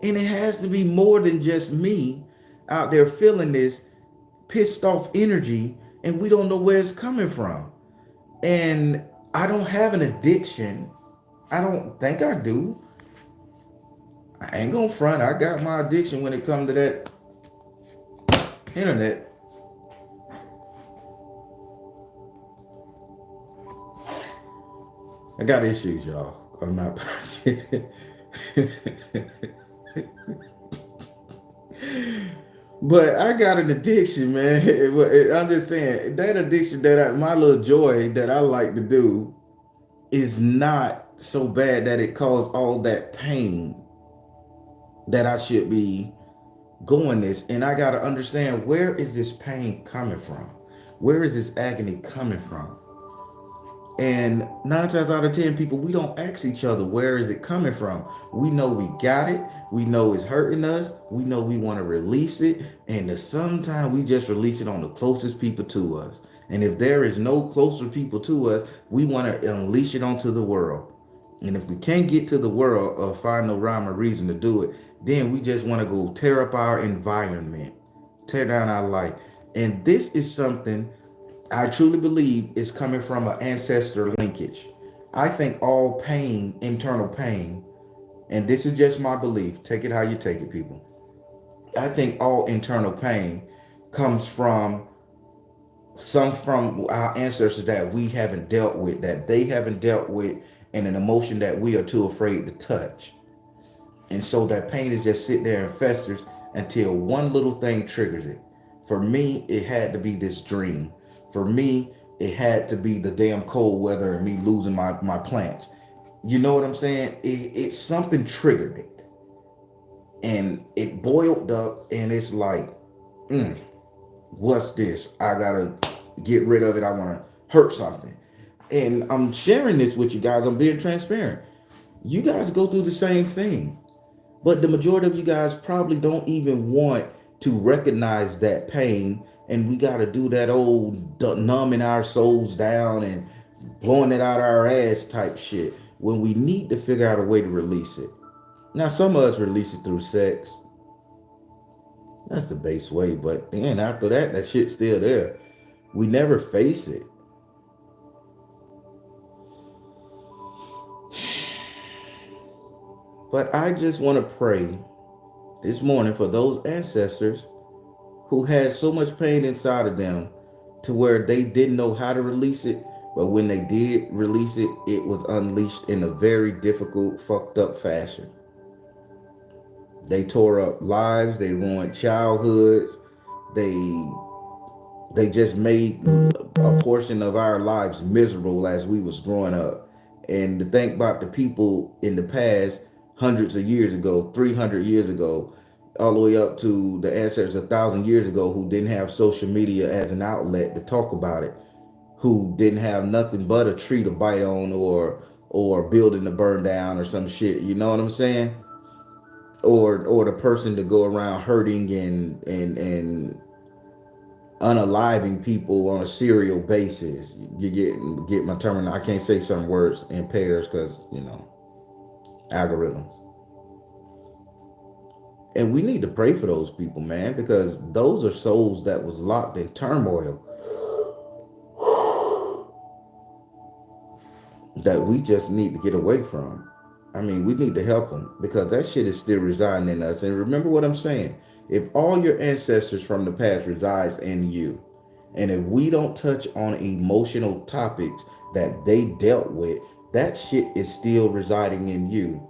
Speaker 1: And it has to be more than just me out there feeling this pissed off energy, and we don't know where it's coming from. And I don't have an addiction. I don't think I do. I ain't gonna front. I got my addiction when it comes to that internet. I got issues, y'all. I'm not. But I got an addiction, man. I'm just saying that addiction my little joy that I like to do is not so bad that it caused all that pain that I should be going this. And I got to understand, where is this pain coming from? Where is this agony coming from? And 9 times out of 10 people, we don't ask each other, where is it coming from? We know we got it. We know it's hurting us. We know we want to release it. And sometimes we just release it on the closest people to us. And if there is no closer people to us, we want to unleash it onto the world. And if we can't get to the world or find no rhyme or reason to do it, then we just want to go tear up our environment, tear down our life. And this is something I truly believe is coming from an ancestor linkage. I think all pain, internal pain, and this is just my belief, take it how you take it, people. I think all internal pain comes from our ancestors that we haven't dealt with, that they haven't dealt with, and an emotion that we are too afraid to touch. And so that pain is just sit there and festers until one little thing triggers it. For me, it had to be this dream. For me, it had to be the damn cold weather and me losing my plants. You know what I'm saying? It's something triggered it. and it boiled up, and it's like, mm, what's this? I gotta get rid of it. I want to hurt something. And I'm sharing this with you guys. I'm being transparent. You guys go through the same thing, but the majority of you guys probably don't even want to recognize that pain. And we got to do that old numbing our souls down and blowing it out our ass type shit when we need to figure out a way to release it. Now, some of us release it through sex. That's the base way. But then after that, that shit's still there. We never face it. But I just want to pray this morning for those ancestors who had so much pain inside of them to where they didn't know how to release it. But when they did release it, it was unleashed in a very difficult, fucked up fashion. They tore up lives, they ruined childhoods, they they just made a portion of our lives miserable as we was growing up. And to think about the people in the past, hundreds of years ago, 300 years ago, all the way up to the ancestors 1,000 years ago, who didn't have social media as an outlet to talk about it, who didn't have nothing but a tree to bite on, or a building to burn down or some shit. You know what I'm saying? Or the person to go around hurting and unaliving people on a serial basis. You get my term. I can't say some words in pairs because algorithms. And we need to pray for those people, man, because those are souls that was locked in turmoil that we just need to get away from. I mean, we need to help them because that shit is still residing in us. And remember what I'm saying. If all your ancestors from the past resides in you, and if we don't touch on emotional topics that they dealt with, that shit is still residing in you.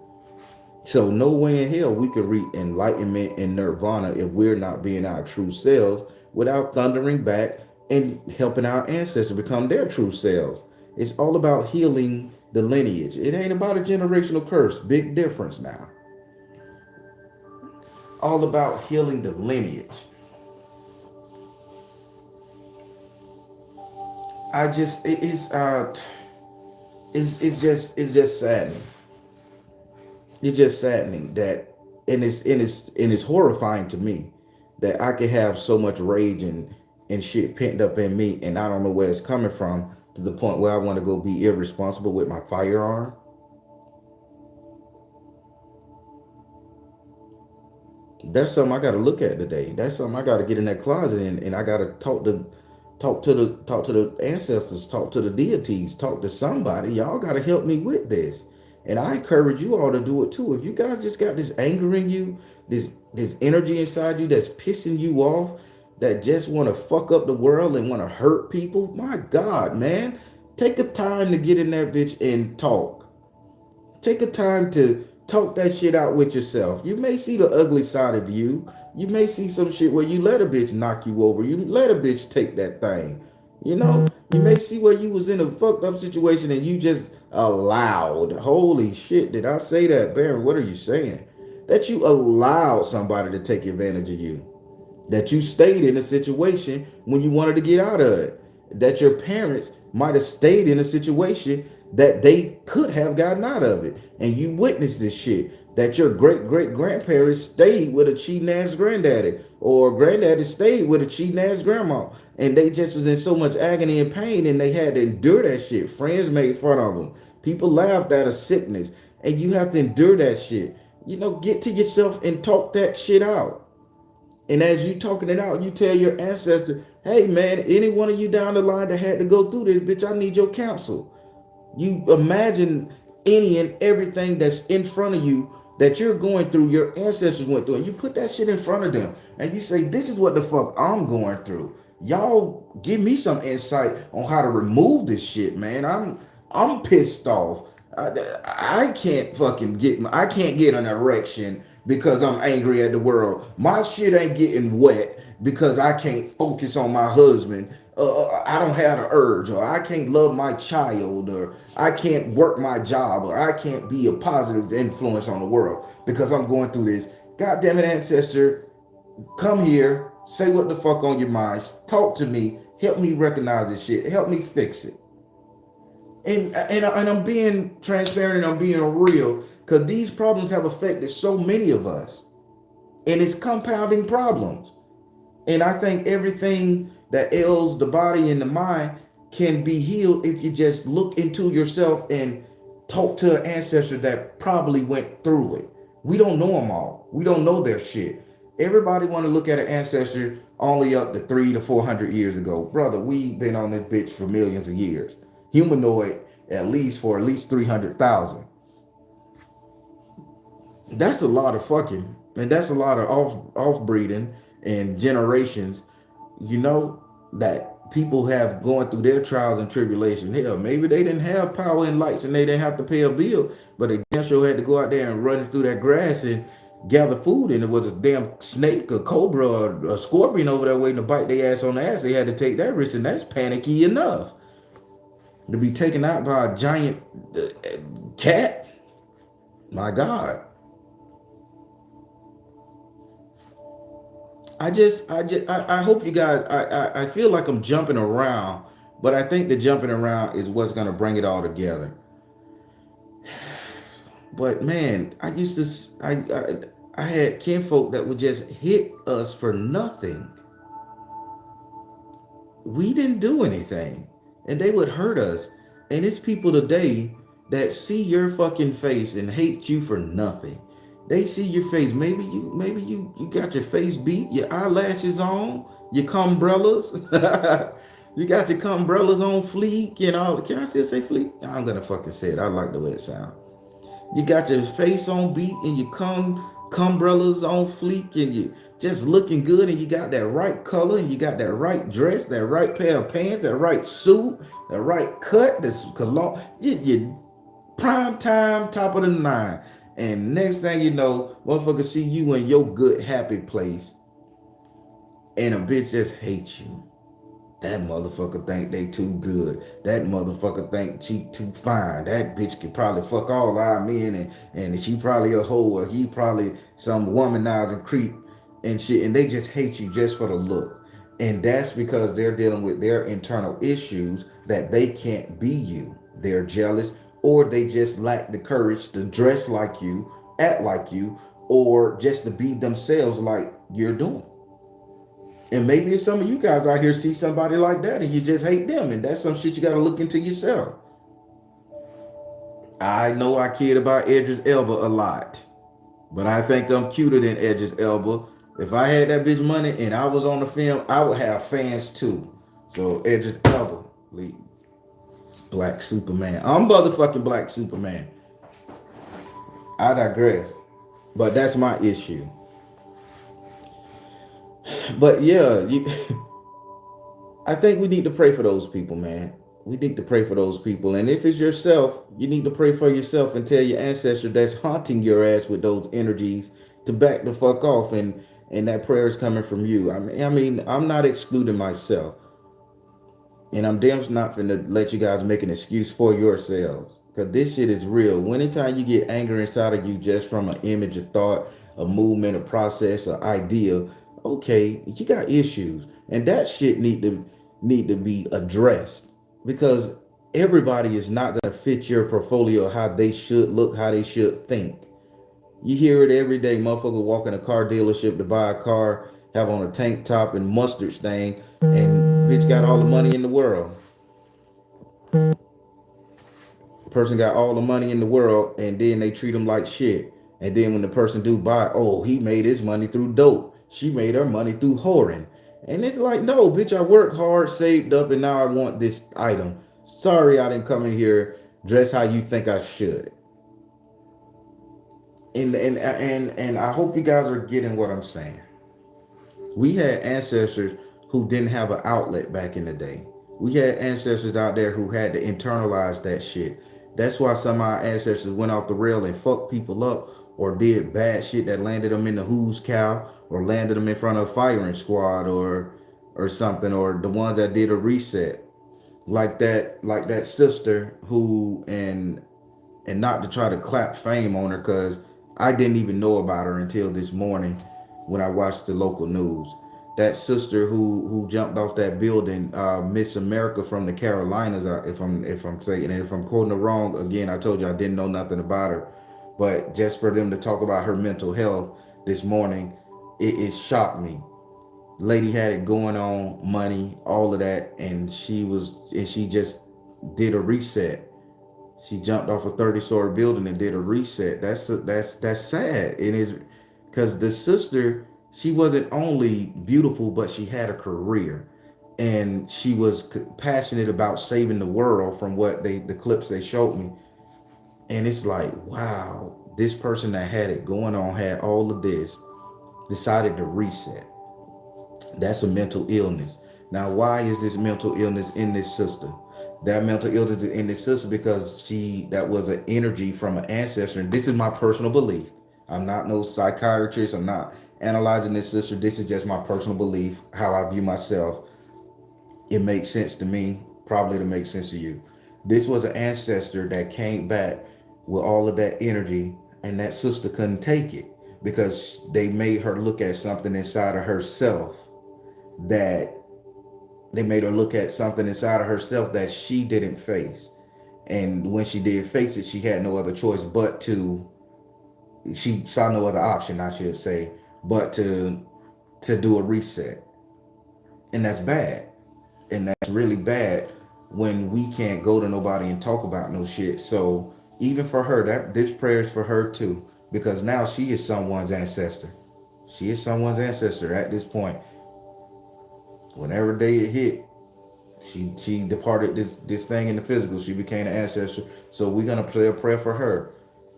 Speaker 1: So no way in hell we can reach enlightenment and nirvana if we're not being our true selves without thundering back and helping our ancestors become their true selves. It's all about healing the lineage. It ain't about a generational curse. Big difference now. All about healing the lineage. I just it's just saddening. It's just saddening that, and it's horrifying to me that I could have so much rage and shit pent up in me, and I don't know where it's coming from, to the point where I want to go be irresponsible with my firearm. That's something I got to look at today. That's something I got to get in that closet, and I got to talk to the ancestors, talk to the deities, talk to somebody. Y'all got to help me with this. And I encourage you all to do it too. If you guys just got this anger in you, this energy inside you that's pissing you off, that just want to fuck up the world and want to hurt people, my God, man, take a time to get in that bitch and talk. Take a time to talk that shit out with yourself. You may see the ugly side of you. You may see some shit where you let a bitch knock you over. You let a bitch take that thing. You may see where you was in a fucked up situation and you just allowed. Holy shit, did I say that, Baron? What are you saying? That you allowed somebody to take advantage of you. That you stayed in a situation when you wanted to get out of it. That your parents might have stayed in a situation that they could have gotten out of it. And you witnessed this shit. That your great great grandparents stayed with a cheating ass granddaddy, or granddaddy stayed with a cheating ass grandma. And they just was in so much agony and pain, and they had to endure that shit. Friends made fun of them. People laughed at a sickness. And you have to endure that shit. Get to yourself and talk that shit out. And as you talking it out, you tell your ancestor, hey man, any one of you down the line that had to go through this, bitch, I need your counsel. You imagine any and everything that's in front of you that you're going through, your ancestors went through, and you put that shit in front of them, and you say, this is what the fuck I'm going through. Y'all give me some insight on how to remove this shit, man. I'm pissed off. I can't I can't get an erection because I'm angry at the world. My shit ain't getting wet because I can't focus on my husband. I don't have the urge, or I can't love my child, or I can't work my job, or I can't be a positive influence on the world because I'm going through this God damn it, ancestor, come here, say what the fuck on your mind, talk to me, help me recognize this shit, help me fix it. And I'm being transparent and I'm being real because these problems have affected so many of us, and it's compounding problems. And I think everything that ails the body and the mind can be healed if you just look into yourself and talk to an ancestor that probably went through it. We don't know them all. We don't know their shit. Everybody want to look at an ancestor only up to 300 to 400 years ago. Brother, we've been on this bitch for millions of years. Humanoid at least for at least 300,000. That's a lot of fucking, and that's a lot of off breeding and generations, you know, that people have going through their trials and tribulation. Hell, maybe they didn't have power and lights and they didn't have to pay a bill, but they damn sure had to go out there and run through that grass and gather food, and it was a damn snake, a cobra, or a scorpion over there waiting to bite their ass on the ass. They had to take that risk, and that's panicky enough. To be taken out by a giant cat, my God. I hope you guys, I feel like I'm jumping around, but I think the jumping around is what's going to bring it all together. But man, I had kinfolk that would just hit us for nothing. We didn't do anything, and they would hurt us. And it's people today that see your fucking face and hate you for nothing. They see your face. Maybe you got your face beat, your eyelashes on, your cumbrellas. You got your cumbrellas on fleek and all. Can I still say fleek? I'm gonna fucking say it. I like the way it sounds. You got your face on beat and your cumbrellas on fleek and you just looking good, and you got that right color and you got that right dress, that right pair of pants, that right suit, that right cut, this cologne. You prime time, top of the nine. And next thing you know, motherfucker see you in your good, happy place, and a bitch just hates you. That motherfucker think they too good. That motherfucker think she too fine. That bitch could probably fuck all our men, and she probably a hoe, or he probably some womanizing creep and shit. And they just hate you just for the look. And that's because they're dealing with their internal issues that they can't be you. They're jealous, or they just lack the courage to dress like you, act like you, or just to be themselves like you're doing. And maybe if some of you guys out here see somebody like that and you just hate them, and that's some shit you got to look into yourself. I know I kid about Idris Elba a lot, but I think I'm cuter than Idris Elba. If I had that bitch money and I was on the film, I would have fans too. So Idris Elba, Black Superman. I'm motherfucking Black Superman. I digress. But that's my issue. But yeah, I think we need to pray for those people, man. We need to pray for those people. And if it's yourself, you need to pray for yourself and tell your ancestor that's haunting your ass with those energies to back the fuck off, and that prayer is coming from you. I mean, I'm not excluding myself. And I'm damn not finna let you guys make an excuse for yourselves. Because this shit is real. Anytime you get anger inside of you just from an image, a thought, a movement, a process, an idea, okay, you got issues. And that shit need to be addressed. Because everybody is not gonna fit your portfolio, how they should look, how they should think. You hear it every day. Motherfucker walk in a car dealership to buy a car, have on a tank top and mustard stain, and bitch got all the money in the world. Person got all the money in the world, and then they treat them like shit. And then when the person do buy, oh, he made his money through dope. She made her money through whoring. And it's like, no, bitch, I worked hard, saved up, and now I want this item. Sorry, I didn't come in here dressed how you think I should. And I hope you guys are getting what I'm saying. We had ancestors who didn't have an outlet back in the day. We had ancestors out there who had to internalize that shit. That's why some of our ancestors went off the rail and fucked people up, or did bad shit that landed them in the who's cow, or landed them in front of a firing squad, or something, or the ones that did a reset. Like that sister who, and not to try to clap fame on her, because I didn't even know about her until this morning when I watched the local news. That sister who jumped off that building, Miss America from the Carolinas, if I'm saying, and if I'm quoting her wrong, again, I told you I didn't know nothing about her, but just for them to talk about her mental health this morning, it shocked me. Lady had it going on, money, all of that, and she just did a reset. She jumped off a 30-story building and did a reset. That's sad. It is, because the sister, she wasn't only beautiful, but she had a career, and she was passionate about saving the world. From what the clips they showed me, and it's like, wow, this person that had it going on, had all of this, decided to reset. That's a mental illness. Now, why is this mental illness in this sister? That mental illness is in this sister because that was an energy from an ancestor. And this is my personal belief. I'm not no psychiatrist. I'm not analyzing this sister. This is just my personal belief, how I view myself. It makes sense to me, probably to make sense to you. This was an ancestor that came back with all of that energy, and that sister couldn't take it because they made her look at something inside of herself that that she didn't face. And when she did face it, she had no other choice but to, she saw no other option, I should say, but to do a reset. And that's bad. And that's really bad when we can't go to nobody and talk about no shit. So even for her, that this prayer is for her too, because now she is someone's ancestor. She is someone's ancestor at this point. Whenever day it hit, she departed this thing in the physical. She became an ancestor. So we're gonna play a prayer for her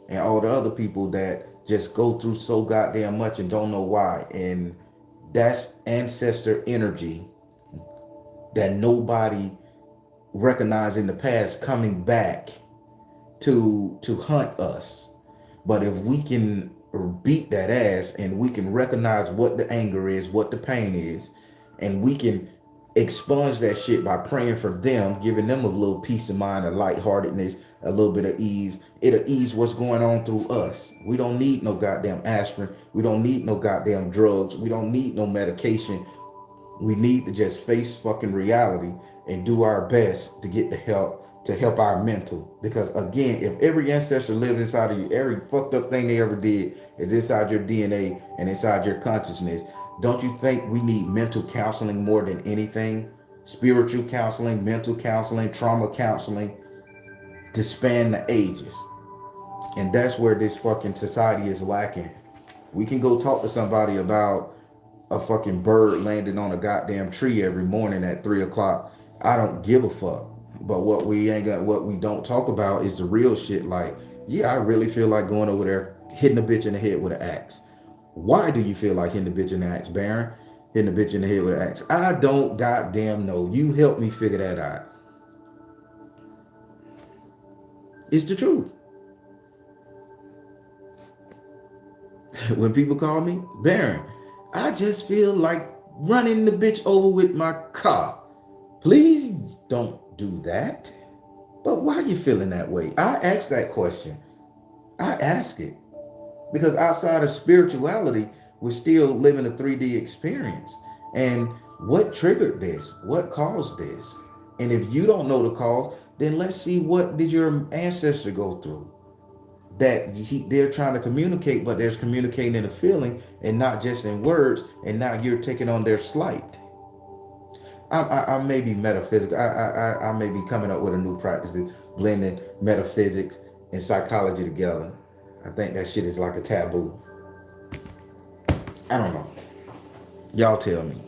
Speaker 1: and all the other people that just go through so goddamn much and don't know why. And that's ancestor energy that nobody recognized in the past coming back to hunt us. But if we can beat that ass and we can recognize what the anger is, what the pain is, and we can expunge that shit by praying for them, giving them a little peace of mind, a lightheartedness, a little bit of ease. It'll ease what's going on through us. We don't need no goddamn aspirin. We don't need no goddamn drugs. We don't need no medication. We need to just face fucking reality and do our best to get the help, to help our mental. Because again, if every ancestor lives inside of you, every fucked up thing they ever did is inside your DNA and inside your consciousness, don't you think we need mental counseling more than anything? Spiritual counseling, mental counseling, trauma counseling, to span the ages. And that's where this fucking society is lacking. We can go talk to somebody about a fucking bird landing on a goddamn tree every morning at 3 o'clock. I don't give a fuck. But what we don't talk about is the real shit. Like, yeah, I really feel like going over there, hitting a bitch in the head with an axe. Why do you feel like hitting the bitch in the axe, Baron? Hitting the bitch in the head with an axe. I don't goddamn know. You help me figure that out. It's the truth. When people call me, Baron, I just feel like running the bitch over with my car. Please don't do that. But why are you feeling that way? I ask that question. I ask it. Because outside of spirituality, we're still living a 3D experience. And what triggered this? What caused this? And if you don't know the cause, then let's see, what did your ancestor go through? That they're trying to communicate, but they're communicating in a feeling and not just in words. And now you're taking on their slight. I may be metaphysical. I may be coming up with a new practice, blending metaphysics and psychology together. I think that shit is like a taboo. I don't know. Y'all tell me.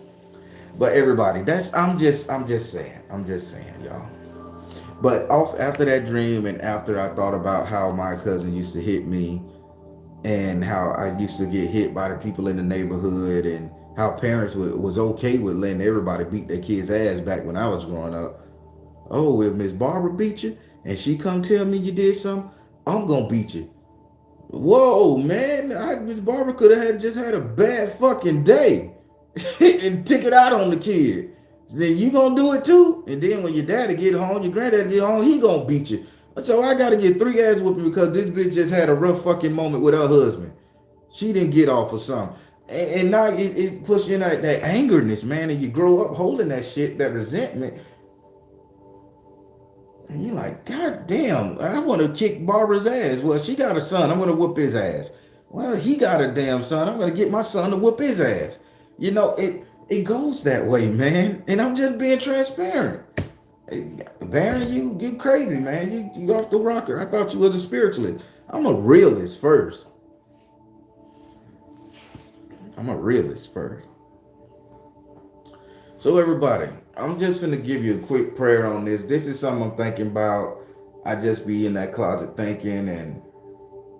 Speaker 1: But everybody, I'm just saying, y'all. But after that dream, and after I thought about how my cousin used to hit me, and how I used to get hit by the people in the neighborhood, and how parents was okay with letting everybody beat their kids' ass back when I was growing up. Oh, if Miss Barbara beat you and she come tell me you did something, I'm gonna beat you. Whoa, man, Miss Barbara could have just had a bad fucking day and took it out on the kid. Then you gonna do it too? And then when your daddy get home, your granddaddy get home, he gonna beat you. So I gotta get 3 ass whooping because this bitch just had a rough fucking moment with her husband. She didn't get off or something. And now it puts you in that angerness, man, and you grow up holding that shit, that resentment. And you're like, God damn, I want to kick Barbara's ass. Well, she got a son, I'm gonna whoop his ass. Well, he got a damn son, I'm gonna get my son to whoop his ass. You know, it goes that way, man. And I'm just being transparent. Baron, you crazy, man. You off the rocker. I thought you was a spiritualist. I'm a realist first. I'm a realist first. So everybody, I'm just gonna give you a quick prayer on this. This is something I'm thinking about. I just be in that closet thinking and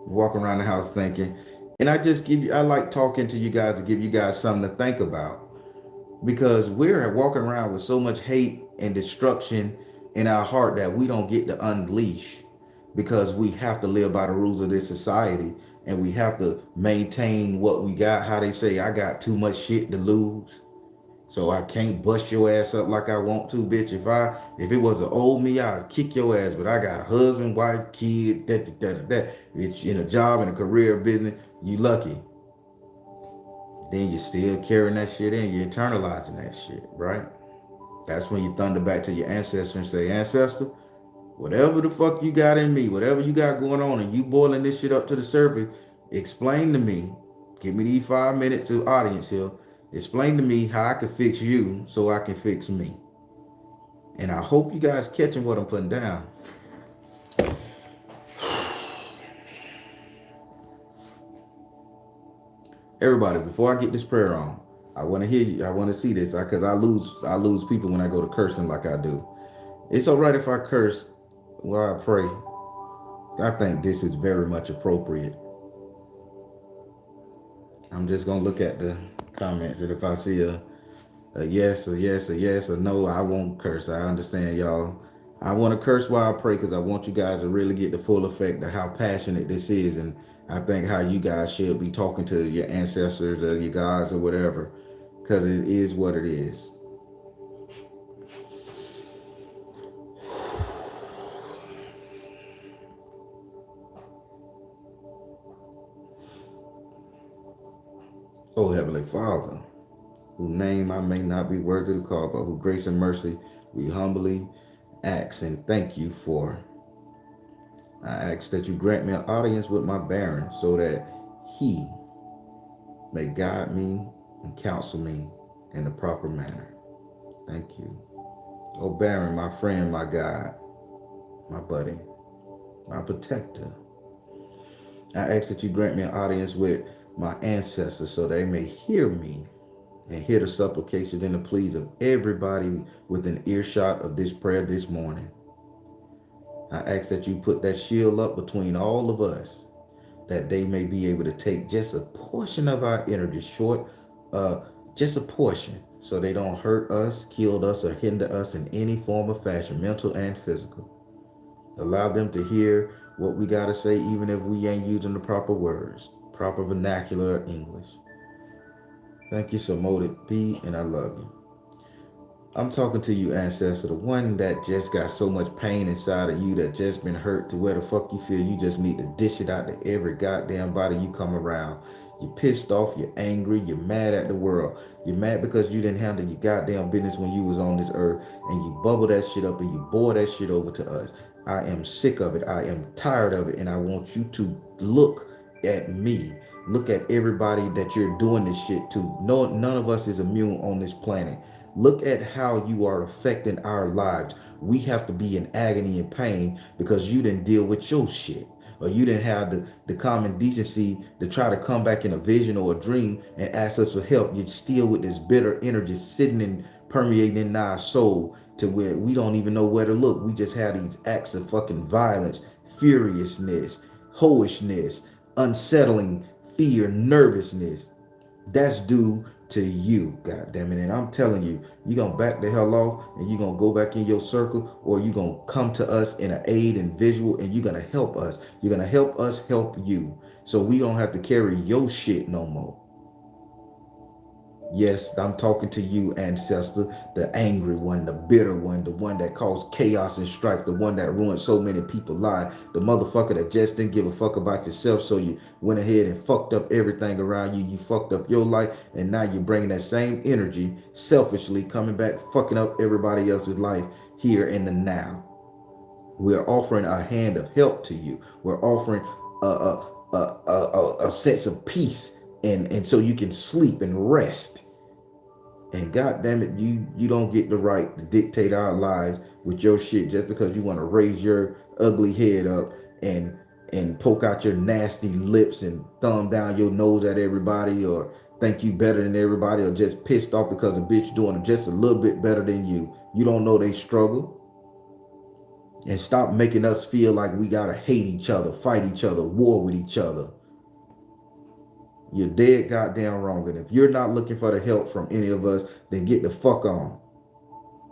Speaker 1: walking around the house thinking. And I like talking to you guys to give you guys something to think about. Because we're walking around with so much hate and destruction in our heart that we don't get to unleash because we have to live by the rules of this society and we have to maintain what we got. How they say, I got too much shit to lose, so I can't bust your ass up like I want to, bitch. If it was an old me, I'd kick your ass. But I got a husband, wife, kid, that. Bitch, in a job, in a career, business, you lucky. Then you're still carrying that shit in. You're internalizing that shit, right? That's when you thunder back to your ancestor and say, Ancestor, whatever the fuck you got in me, whatever you got going on, and you boiling this shit up to the surface, explain to me. Give me these 5 minutes of audience here. Explain to me how I can fix you so I can fix me. And I hope you guys catching what I'm putting down. Everybody, before I get this prayer on, I want to hear you. I want to see this because I lose people when I go to cursing like I do. It's all right if I curse while I pray. I think this is very much appropriate. I'm just gonna look at the comments, and if I see a yes, a yes, a yes, or no, I won't curse. I understand, y'all. I want to curse while I pray because I want you guys to really get the full effect of how passionate this is, and I think how you guys should be talking to your ancestors or your gods or whatever, because it is what it is. Oh, Heavenly Father, whose name I may not be worthy to call, but whose grace and mercy we humbly ask and thank you for. I ask that you grant me an audience with my Baron so that he may guide me and counsel me in the proper manner. Thank you. Oh, Baron, my friend, my God, my buddy, my protector. I ask that you grant me an audience with my ancestors so they may hear me and hear the supplications and the pleas of everybody within earshot of this prayer this morning. I ask that you put that shield up between all of us, that they may be able to take just a portion of our energy just a portion, so they don't hurt us, kill us, or hinder us in any form or fashion, mental and physical. Allow them to hear what we gotta say, even if we ain't using the proper words, proper vernacular English. Thank you, so mote it be, and I love you. I'm talking to you, ancestor, the one that just got so much pain inside of you that just been hurt to where the fuck you feel you just need to dish it out to every goddamn body you come around. You're pissed off, you're angry, you're mad at the world. You're mad because you didn't handle your goddamn business when you was on this earth, and you bubble that shit up and you bore that shit over to us. I am sick of it. I am tired of it, and I want you to look at me. Look at everybody that you're doing this shit to. No, none of us is immune on this planet. Look at how you are affecting our lives. We have to be in agony and pain because you didn't deal with your shit. Or you didn't have the common decency to try to come back in a vision or a dream and ask us for help. You're still with this bitter energy sitting and permeating in our soul to where we don't even know where to look. We just have these acts of fucking violence, furiousness, hoishness, unsettling, fear, nervousness. That's due to you, God damn it. And I'm telling you, you're going to back the hell off and you're going to go back in your circle, or you're going to come to us in an aid and visual, and you're going to help us. You're going to help us help you, so we don't have to carry your shit no more. Yes, I'm talking to you, ancestor, the angry one, the bitter one, the one that caused chaos and strife, the one that ruined so many people's lives, the motherfucker that just didn't give a fuck about yourself, so you went ahead and fucked up everything around you. You fucked up your life, and now you're bringing that same energy, selfishly coming back, fucking up everybody else's life here in the now. We're offering a hand of help to you. We're offering a sense of peace, and so you can sleep and rest. And god damn it, you don't get the right to dictate our lives with your shit just because you want to raise your ugly head up and poke out your nasty lips and thumb down your nose at everybody, or think you better than everybody, or just pissed off because a bitch doing just a little bit better than you. You don't know they struggle. And stop making us feel like we gotta hate each other, fight each other, war with each other. You're dead goddamn wrong. And if you're not looking for the help from any of us, then get the fuck on.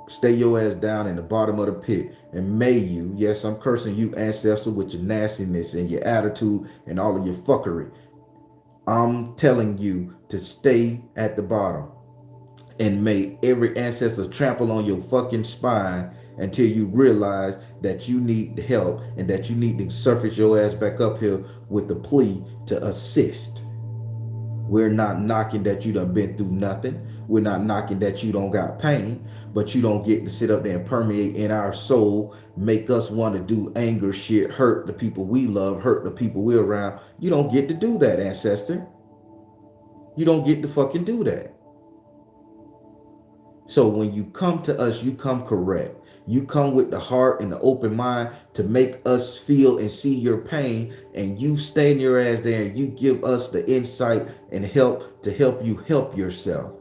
Speaker 1: Stay your ass down in the bottom of the pit. And may you, yes, I'm cursing you, ancestor, with your nastiness and your attitude and all of your fuckery. I'm telling you to stay at the bottom. And may every ancestor trample on your fucking spine until you realize that you need help and that you need to surface your ass back up here with the plea to assist. We're not knocking that you done been through nothing. We're not knocking that you don't got pain, but you don't get to sit up there and permeate in our soul, make us want to do anger shit, hurt the people we love, hurt the people we're around. You don't get to do that, ancestor. You don't get to fucking do that. So when you come to us, you come correct. You come with the heart and the open mind to make us feel and see your pain, and you stand your ass there and you give us the insight and help to help you help yourself.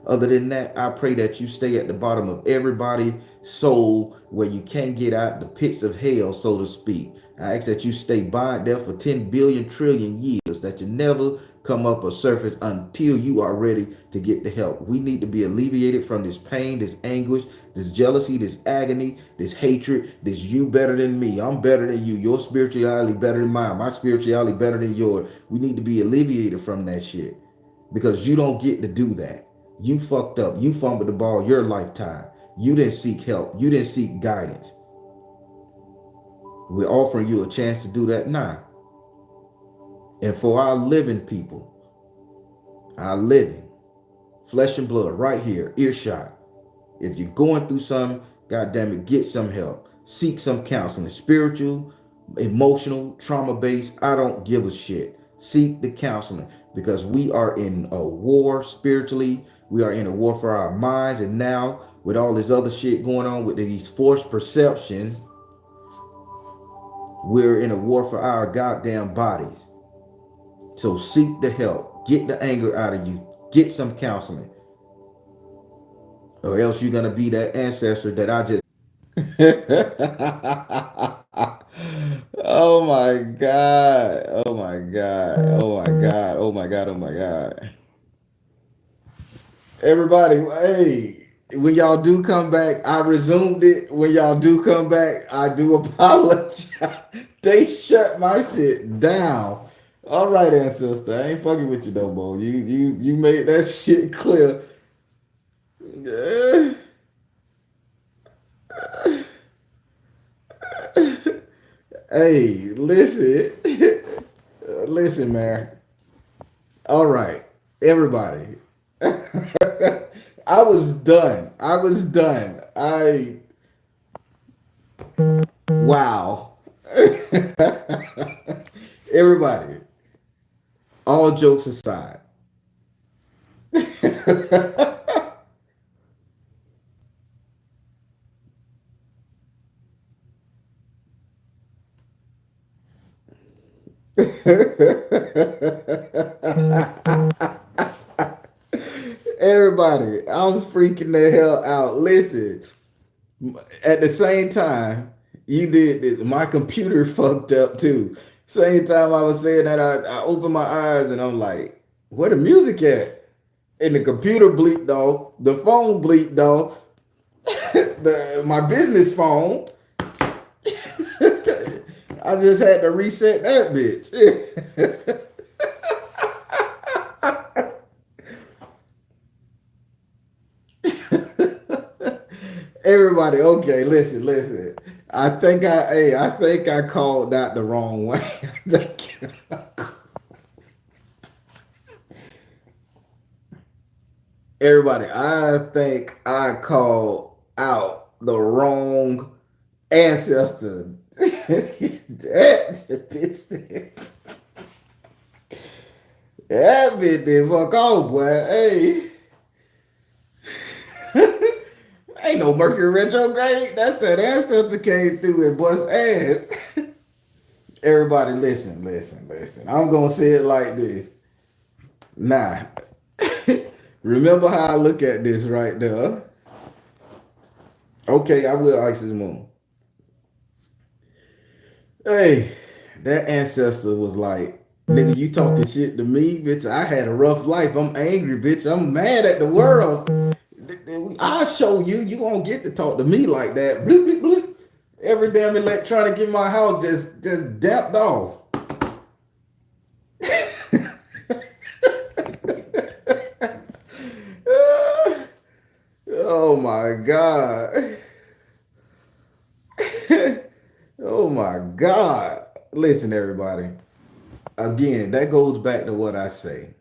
Speaker 1: Other than that, I pray that you stay at the bottom of everybody's soul where you can't get out the pits of hell, so to speak. I ask that you stay by there for 10 billion trillion years, that you never come up or surface until you are ready to get the help. We need to be alleviated from this pain, this anguish, this jealousy, this agony, this hatred, this you better than me, I'm better than you, your spirituality better than mine, my spirituality better than yours. We need to be alleviated from that shit, because you don't get to do that. You fucked up. You fumbled the ball your lifetime. You didn't seek help. You didn't seek guidance. We're offering you a chance to do that now. And for our living people, our living, flesh and blood, right here, earshot. If you're going through something, God damn it, get some help. Seek some counseling, spiritual, emotional, trauma-based. I don't give a shit. Seek the counseling, because we are in a war spiritually. We are in a war for our minds. And now with all this other shit going on with these forced perceptions, we're in a war for our goddamn bodies. So seek the help. Get the anger out of you. Get some counseling. Or else you're going to be that ancestor that I just... Oh my God. Oh my God. Oh my God. Oh my God. Oh my God. Everybody, hey, when y'all do come back, I resumed it. When y'all do come back, I do apologize. They shut my shit down. All right, ancestor, I ain't fucking with you no more. You made that shit clear. Hey, listen, listen, man. All right, everybody. I was done. I was done. Wow. Everybody, all jokes aside. Everybody, I'm freaking the hell out. Listen, at the same time, you did this. My computer fucked up too. Same time I was saying that, I opened my eyes and I'm like, where the music at? And the computer bleeped off. The phone bleeped off. My business phone. I just had to reset that bitch. Everybody, okay, listen. I think I called that the wrong way. Everybody, I think I called out the wrong ancestor. That bitch, that bitch did fuck off, boy. Hey, ain't no Mercury retrograde. That's that ancestor came through and bust ass. Everybody, listen. I'm gonna say it like this. Nah, remember how I look at this right there? Okay, I will ice his moon. Hey, that ancestor was like, nigga, you talking shit to me, bitch. I had a rough life. I'm angry, bitch. I'm mad at the world. I'll show you. You won't get to talk to me like that. Bloop, bloop, bloop. Every damn electronic in my house just dapped off. Oh my God. Oh my God. Listen, everybody. Again, that goes back to what I say.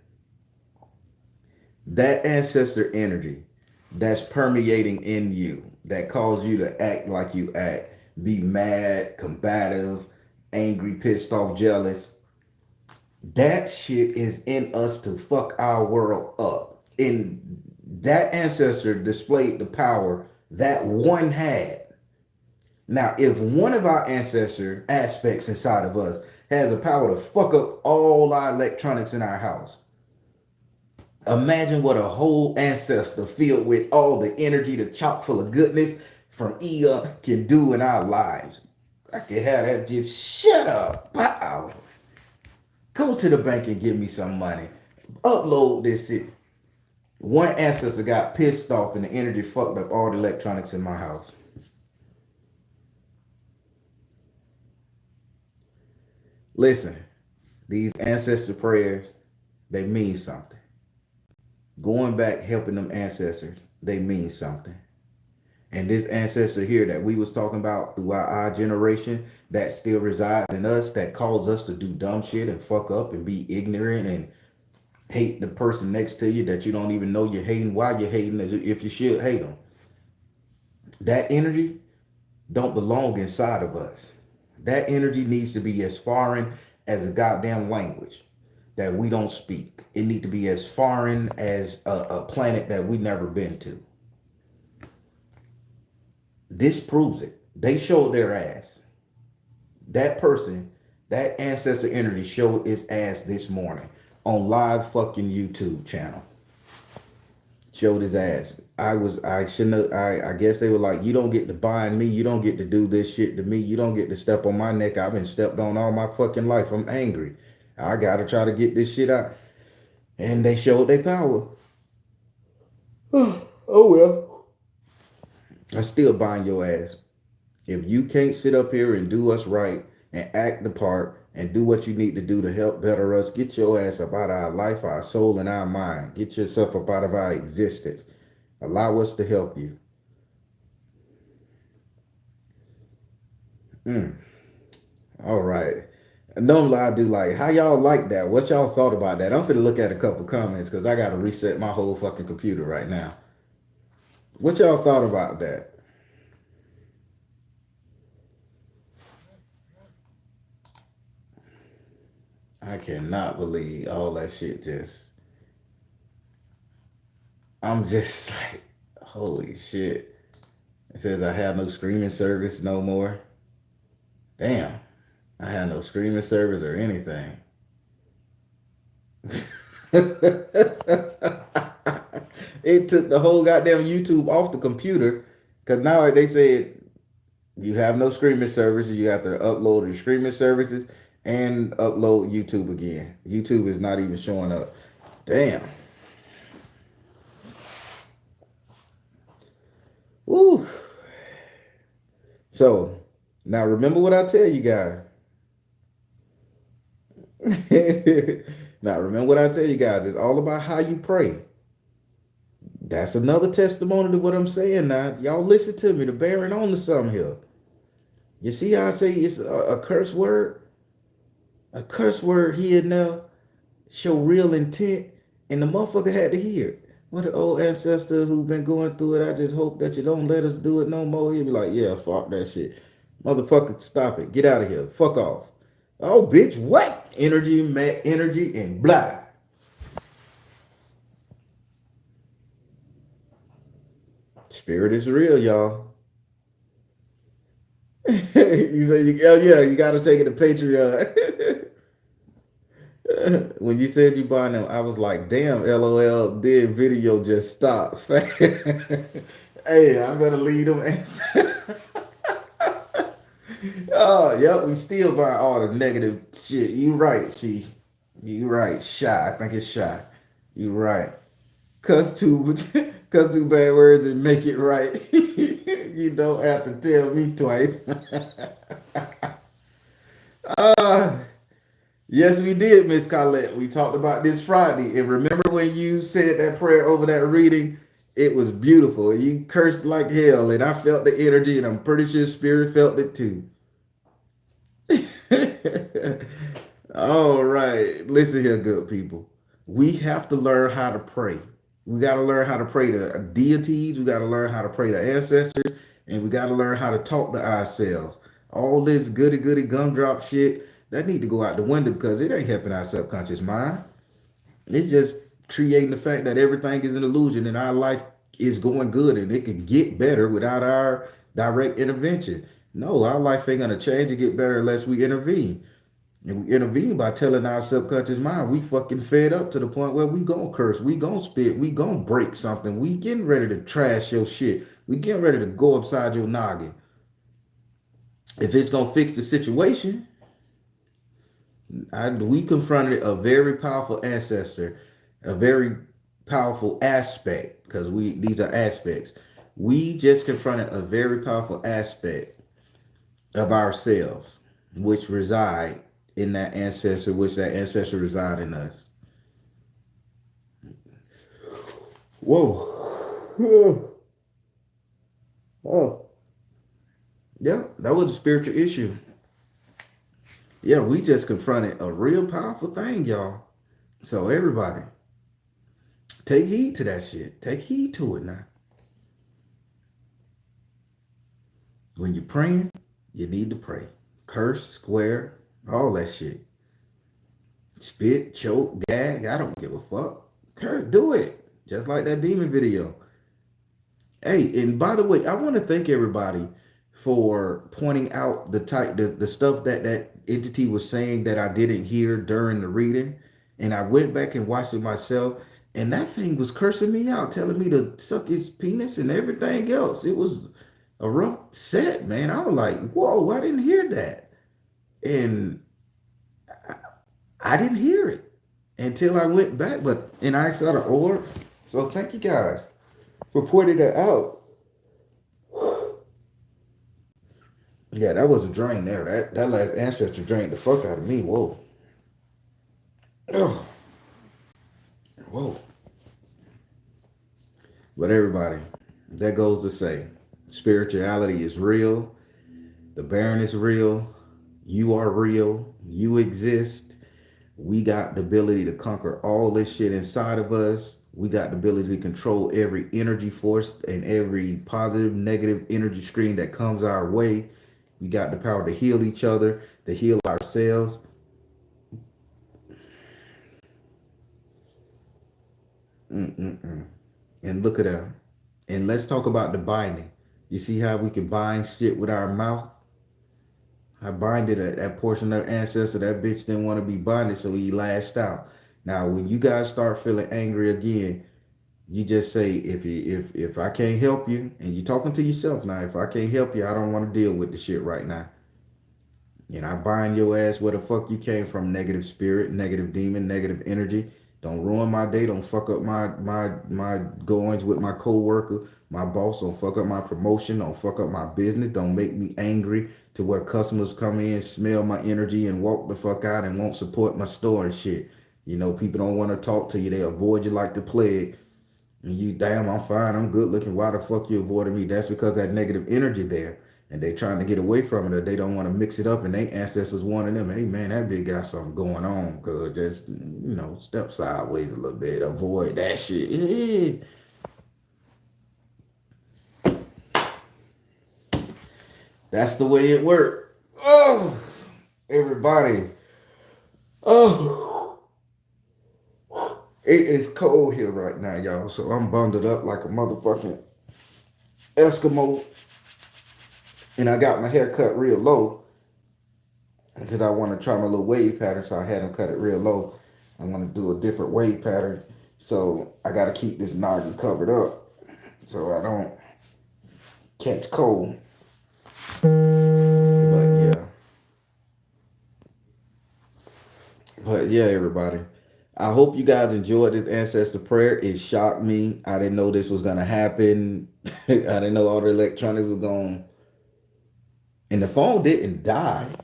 Speaker 1: That ancestor energy that's permeating in you, that calls you to act like you act, be mad, combative, angry, pissed off, jealous. That shit is in us to fuck our world up. And that ancestor displayed the power that one had. Now, if one of our ancestor aspects inside of us has the power to fuck up all our electronics in our house, imagine what a whole ancestor filled with all the energy, the chock full of goodness from Ea can do in our lives. I can have that bitch shut up. Wow. Go to the bank and give me some money. Upload this shit. One ancestor got pissed off and the energy fucked up all the electronics in my house. Listen, these ancestor prayers, they mean something. Going back, helping them ancestors, they mean something. And this ancestor here that we was talking about throughout our generation, that still resides in us, that calls us to do dumb shit and fuck up and be ignorant and hate the person next to you that you don't even know you're hating, why you're hating, if you should hate them. That energy don't belong inside of us. That energy needs to be as foreign as a goddamn language that we don't speak. It needs to be as foreign as a planet that we never been to. This proves it. They showed their ass. That person, that ancestor energy showed its ass this morning on live fucking YouTube channel. Showed his ass. I shouldn't have, I guess they were like, you don't get to bind me. You don't get to do this shit to me. You don't get to step on my neck. I've been stepped on all my fucking life. I'm angry. I gotta try to get this shit out. And they showed their power. Oh well. I still bind your ass. If you can't sit up here and do us right and act the part and do what you need to do to help better us, get your ass up out of our life, our soul, and our mind. Get yourself up out of our existence. Allow us to help you. All right. Normally I do like, how y'all like that? What y'all thought about that? I'm finna look at a couple comments because I gotta reset my whole fucking computer right now. What y'all thought about that? I cannot believe all that shit I'm just like, holy shit. It says I have no streaming service no more. Damn. I have no streaming service or anything. It took the whole goddamn YouTube off the computer because now they said you have no streaming services. You have to upload your streaming services and upload YouTube again. YouTube is not even showing up. Damn. Woo. So now remember what I tell you guys. Now remember what I tell you guys. It's all about how you pray. That's another testimony to what I'm saying now. Y'all listen to me. The bearing on to something here. You see how I say it's a curse word? A curse word here now show real intent, and the motherfucker had to hear it. What the old ancestor who been going through it, I just hope that you don't let us do it no more. He'll be like, yeah, fuck that shit. Motherfucker, stop it. Get out of here. Fuck off. Oh, bitch, what? Energy, energy, and blah. Spirit is real, y'all. You say, oh yeah, you gotta take it to Patreon. When you said you buying them, I was like, damn, LOL, did video just stop. Hey, I better lead them. Oh, yep, we still buy all the negative shit. You right, Chi. You right. Shy. I think it's shy. You right. Cuss two cuss two bad words and make it right. You don't have to tell me twice. uh yes, we did, Miss Colette. We talked about this Friday. And remember when you said that prayer over that reading? It was beautiful. You cursed like hell, and I felt the energy, and I'm pretty sure Spirit felt it too. All right. Listen here, good people. We have to learn how to pray. We got to learn how to pray to deities. We got to learn how to pray to ancestors. And we got to learn how to talk to ourselves. All this goody gumdrop shit, that need to go out the window because it ain't helping our subconscious mind. It's just creating the fact that everything is an illusion and our life is going good and it can get better without our direct intervention. No, our life ain't going to change and get better unless we intervene. And we intervene by telling our subconscious mind we fucking fed up to the point where we gonna curse, we gonna spit, we gonna break something, we getting ready to trash your shit, we getting ready to go upside your noggin. If it's gonna fix the situation, we confronted a very powerful ancestor, a very powerful aspect, because these are aspects. We just confronted a very powerful aspect of ourselves, which reside in that ancestor, which that ancestor reside in us. Whoa. Oh. Yeah, that was a spiritual issue. Yeah, we just confronted a real powerful thing, y'all. So everybody, take heed to that shit. Take heed to it now. When you're praying, you need to pray. Curse, square, all that shit. Spit, choke, gag, I don't give a fuck. Curse, do it. Just like that demon video. Hey, and by the way, I want to thank everybody for pointing out the stuff that entity was saying that I didn't hear during the reading. And I went back and watched it myself. And that thing was cursing me out, telling me to suck his penis and everything else. It was a rough set, man. I was like, whoa, I didn't hear that. And I didn't hear it until I went back. And I saw the orb. So thank you guys for pointing that out. Yeah, that was a drain there. That last ancestor drained the fuck out of me. Whoa. Oh. Whoa. But everybody, that goes to say, spirituality is real. The Baron is real. You are real. You exist. We got the ability to conquer all this shit inside of us. We got the ability to control every energy force and every positive, negative energy stream that comes our way. We got the power to heal each other, to heal ourselves. And look at that. And let's talk about the binding. You see how we can bind shit with our mouth? I binded that portion of the ancestor. That bitch didn't want to be binded, so he lashed out. Now, when you guys start feeling angry again, you just say, if I can't help you, and you're talking to yourself now, if I can't help you, I don't want to deal with the shit right now. And I bind your ass where the fuck you came from, negative spirit, negative demon, negative energy. Don't ruin my day. Don't fuck up my goings with my coworker, my boss. Don't fuck up my promotion. Don't fuck up my business. Don't make me angry to where customers come in, smell my energy, and walk the fuck out and won't support my store and shit. You know, people don't want to talk to you. They avoid you like the plague. And you, damn, I'm fine, I'm good looking. Why the fuck you avoiding me? That's because that negative energy there. And they trying to get away from it, or they don't want to mix it up. And they ancestors warning them, hey man, that big got something going on. Cause just, step sideways a little bit. Avoid that shit. That's the way it worked. Oh, everybody. Oh, it is cold here right now, y'all. So I'm bundled up like a motherfucking Eskimo. And I got my hair cut real low because I want to try my little wave pattern. So I had them cut it real low. I want to do a different wave pattern. So I got to keep this noggin covered up so I don't catch cold. But yeah. But yeah, everybody. I hope you guys enjoyed this ancestor prayer. It shocked me. I didn't know this was gonna happen. I didn't know all the electronics was going. And the phone didn't die.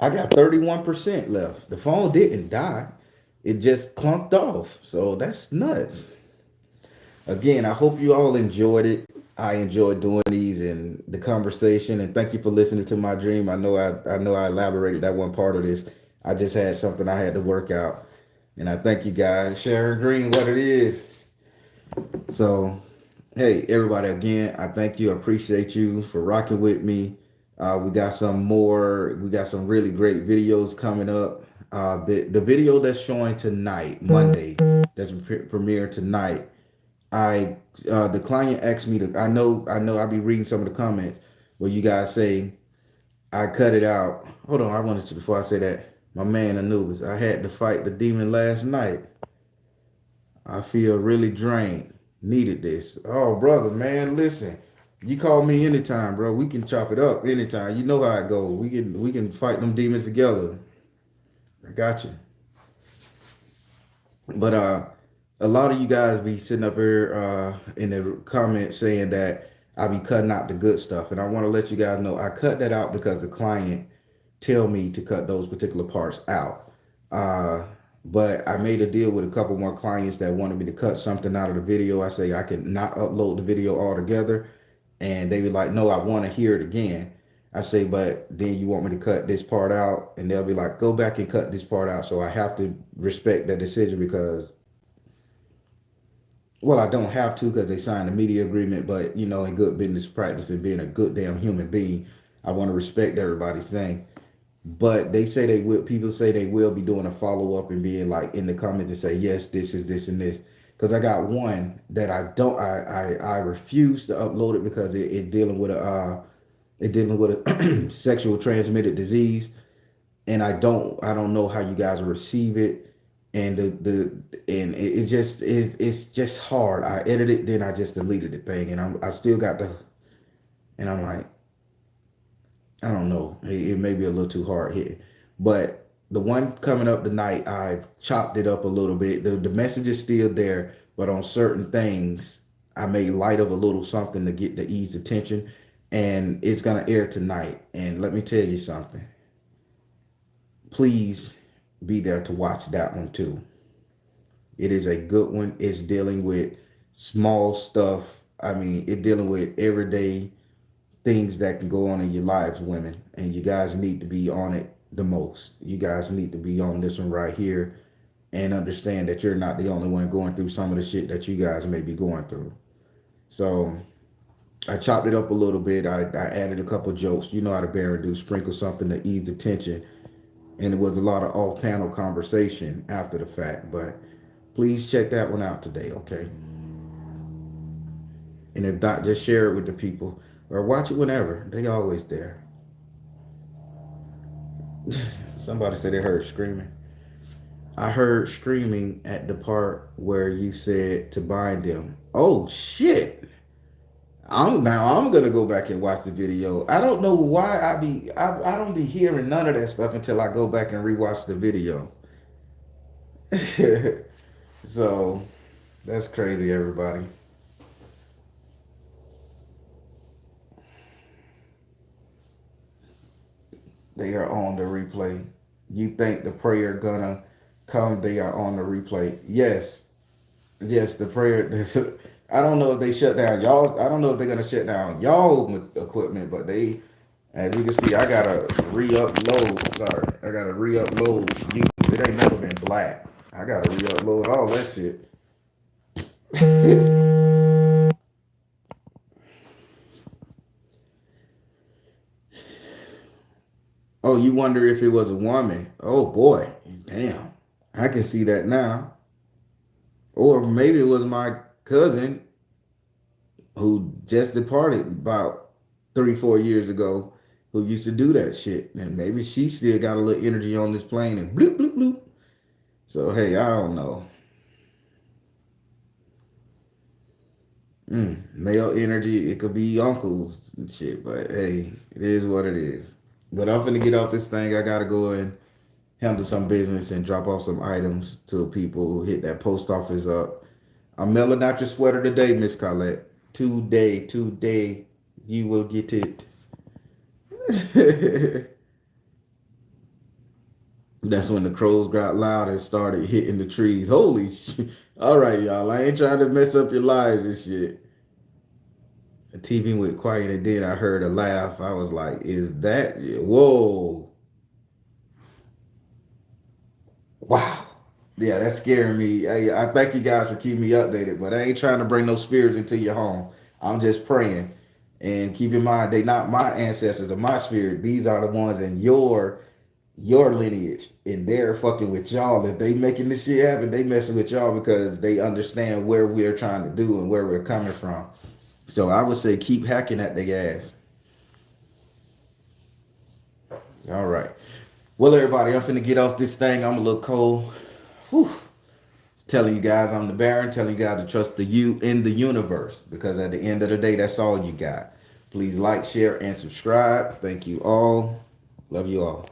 Speaker 1: I got 31% left. The phone didn't die. It just clunked off. So that's nuts. Again, I hope you all enjoyed it. I enjoyed doing these and the conversation. And thank you for listening to my dream. I know I elaborated that one part of this. I just had something I had to work out. And I thank you guys. Share Green what it is. So hey, everybody, again, I thank you. I appreciate you for rocking with me. We got some more. We got some really great videos coming up. The video that's showing tonight, Monday, that's premiere tonight. The client asked me to. I know. I'll be reading some of the comments where you guys say I cut it out. Hold on, I wanted to before I say that. My man Anubis, I had to fight the demon last night. I feel really drained. Needed this. Oh, brother, man, listen. You call me anytime, bro. We can chop it up anytime. You know how it goes. We can fight them demons together. I got you. But a lot of you guys be sitting up here in the comments saying that I be cutting out the good stuff, and I want to let you guys know I cut that out because the client tell me to cut those particular parts out. Uh, but I made a deal with a couple more clients that wanted me to cut something out of the video. I say I can not upload the video altogether, and they be like, "No, I want to hear it again." I say, "But then you want me to cut this part out?" And they'll be like, "Go back and cut this part out." So I have to respect that decision because, well, I don't have to because they signed a media agreement. But in good business practice and being a good damn human being, I want to respect everybody's thing. But they say they will. People say they will be doing a follow up and being like in the comments and say, yes, this is this and this. Because I got one that I don't. I refuse to upload it because it dealing with a sexual transmitted disease, and I don't know how you guys will receive it, and it just it's just hard. I edited, then I just deleted the thing, and I still got and I'm like, I don't know. It may be a little too hard hitting, but the one coming up tonight, I've chopped it up a little bit. The message is still there, but on certain things, I made light of a little something to get the ease attention, and it's gonna air tonight. And let me tell you something. Please be there to watch that one too. It is a good one. It's dealing with small stuff. I mean, it's dealing with everyday things that can go on in your lives, women, and you guys need to be on it the most. You guys need to be on this one right here and understand that you're not the only one going through some of the shit that you guys may be going through. So I chopped it up a little bit. I added a couple jokes. You know how to bear and do, sprinkle something to ease the tension. And it was a lot of off-panel conversation after the fact. But please check that one out today, okay? And if not, just share it with the people or watch it whenever. They always there. Somebody said they heard screaming. I heard screaming at the part where you said to bind them. Oh shit. I'm gonna go back and watch the video. I don't know why I don't be hearing none of that stuff until I go back and rewatch the video. So that's crazy, everybody. They are on the replay. You think the prayer gonna come? They are on the replay. Yes, Yes, the prayer. I don't know if they shut down y'all. I don't know if they're gonna shut down y'all equipment, but they, as you can see, I gotta re-upload. Sorry, I gotta re-upload. You, it ain't never been black. I gotta re-upload all that shit. Oh, you wonder if it was a woman? Oh boy, damn. I can see that now. Or maybe it was my cousin who just departed about 3, 4 years ago, who used to do that shit. And maybe she still got a little energy on this plane and bloop, bloop, bloop. So, hey, I don't know. Male energy, it could be uncles and shit, but hey, it is what it is. But I'm finna get off this thing. I gotta go and handle some business and drop off some items to people, hit that post office up. I'm mailing out your sweater today, Miss Colette. Today, you will get it. That's when the crows got loud and started hitting the trees. Holy shit. All right, y'all. I ain't trying to mess up your lives and shit. The TV went quiet and then I heard a laugh. I was like, is that? Whoa. Wow. Yeah, that's scaring me. I thank you guys for keeping me updated, but I ain't trying to bring no spirits into your home. I'm just praying. And keep in mind, they not my ancestors or my spirit. These are the ones in your lineage, and they're fucking with y'all. If they making this shit happen, they messing with y'all because they understand where we're trying to do and where we're coming from. So I would say keep hacking at the ass. All right. Well, everybody, I'm finna get off this thing. I'm a little cold. Whew. Telling you guys I'm the Baron, telling you guys to trust the you in the universe because at the end of the day, that's all you got. Please like, share, and subscribe. Thank you all. Love you all.